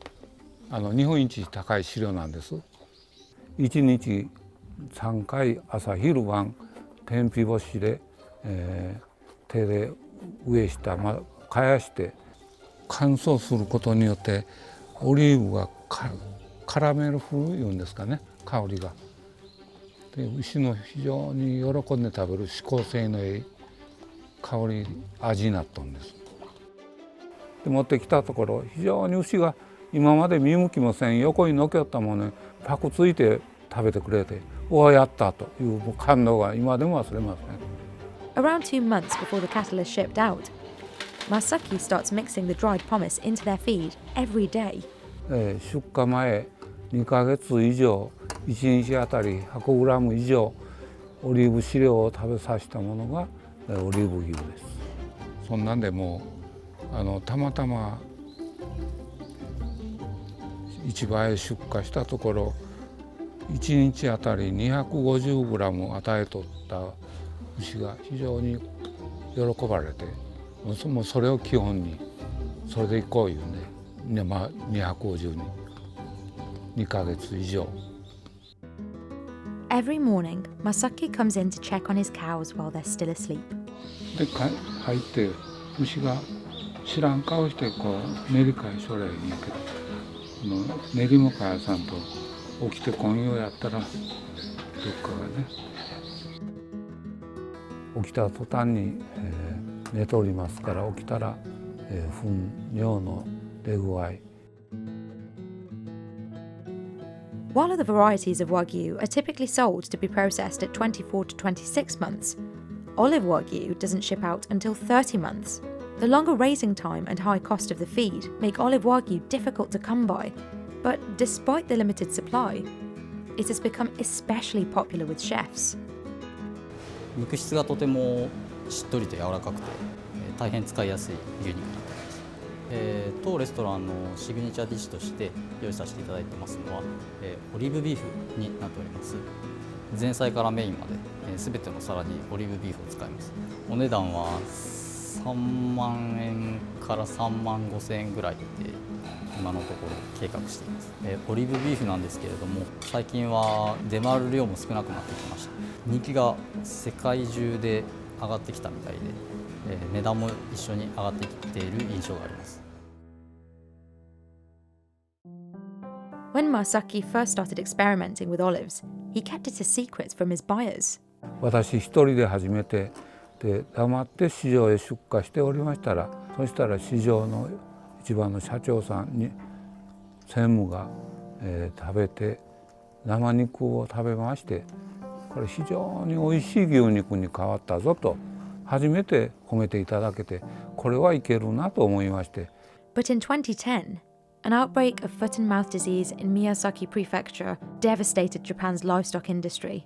日本一高い飼料なんです。1日3回朝昼晩天日干しで、手で上下かやして乾燥することによってオリーブがカラメル風いうんですかね、香りが。で牛の非常に喜んで食べる指向性のいい香り味になったんです。で持ってきたところ非常に牛が今まで見向きもせん横にのけったものにパクついて食べてくれて、おおやったという感動が今でも忘れません。Around 2 months before the cattle is shipped out, Miyazaki starts mixing the dried pomace into their feed every day. 出荷前2ヶ月以上1日あたり100グラム以上オリーブ飼料を食べさせたものがオリーブ牛です。そんなんでもたまたま市場へ出荷したところ1日あたり250グラム与えとった牛が非常に喜ばれて、もうそれを基本にそれでいこういうんで、250に2ヶ月以上。Every morning, Miyazaki comes in to check on his cows while they're still asleep. で入って牛が知らん顔してこう練り替えしょれんやけど、練りもかやさんと起きてこんようやったらどっかがね起きた途端に寝ておりますから、起きたら糞尿の出具合。 While other varieties of Wagyu are typically sold to be processed at 24 to 26 months, olive Wagyu doesn't ship out until 30 months. The longer raising time and high cost of the feed make olive Wagyu difficult to come by, but despite the limited supply, it has become especially popular with chefs. 肉質がとてもしっとりと柔らかくて、大変使いやすい牛肉になっています。当レストランのシグニチャーディッシュとして用意させていただいてますのは、オリーブビーフになっております。前菜からメインまで、全ての皿にオリーブビーフを使います。お値段は3万円から3万5千円ぐらいで今のところ計画しています。オリーブビーフなんですけれども、最近は出回る量も少なくなってきました。人気が世界中で上がってきたみたいで、値段も一緒に上がってきている印象があります。 When Miyazaki first started experimenting with olives, he kept it a secret from his buyers. 私一人で始めて、で黙って市場へ出荷しておりましたら、そしたら市場の一番の社長さんに専務が、食べて生肉を食べまして、これ非常に美味しい牛肉に変わったぞと初めて褒めていただけて、これはいけるなと思いまして。But in 2010, an outbreak of foot and mouth disease in Miyazaki Prefecture devastated Japan's livestock industry.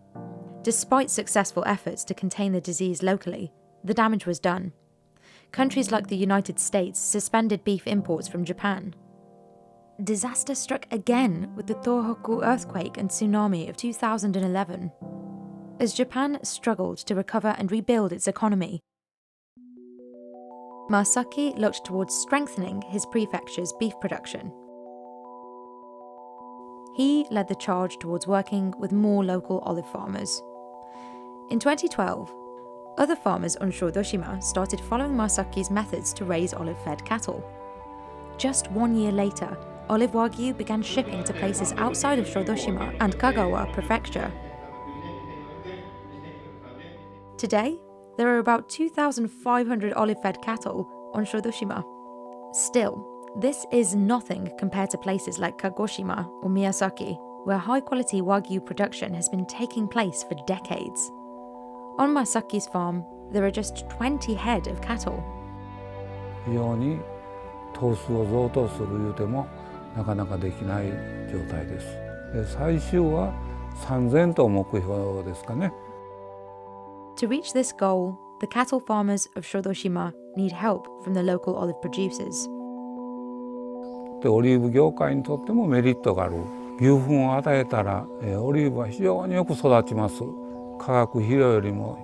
Despite successful efforts to contain the disease locally, the damage was done. Countries like the United States suspended beef imports from Japan. Disaster struck again with the Tohoku earthquake and tsunami of 2011. As Japan struggled to recover and rebuild its economy, Miyazaki looked towards strengthening his prefecture's beef production. He led the charge towards working with more local olive farmers. In 2012, other farmers on Shodoshima started following Miyazaki's methods to raise olive-fed cattle. Just 1 year later, olive Wagyu began shipping to places outside of Shodoshima and Kagawa Prefecture. Today, there are about 2,500 olive-fed cattle on Shodoshima. Still, this is nothing compared to places like Kagoshima or Miyazaki, where high-quality Wagyu production has been taking place for decades. On Miyazaki's farm, there are just 20 head of cattle. 非常に頭数を増頭するいうてもなかなかできない状態です。最終は3000頭目標ですかね。To reach this goal, the cattle farmers of Shodoshima need help from the local olive producers. でオリーブ業界にとってもメリットがある。牛糞を与えたら、オリーブは非常によく育ちます。化学肥料よりも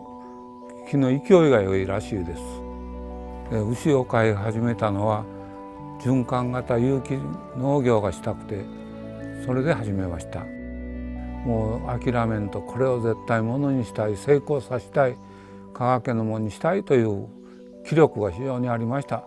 木の勢いが良いらしいです。牛を飼い始めたのは循環型有機農業がしたくて、それで始めました。もう諦めんと、これを絶対ものにしたい、成功させたい、香川県のものにしたいという気力が非常にありました。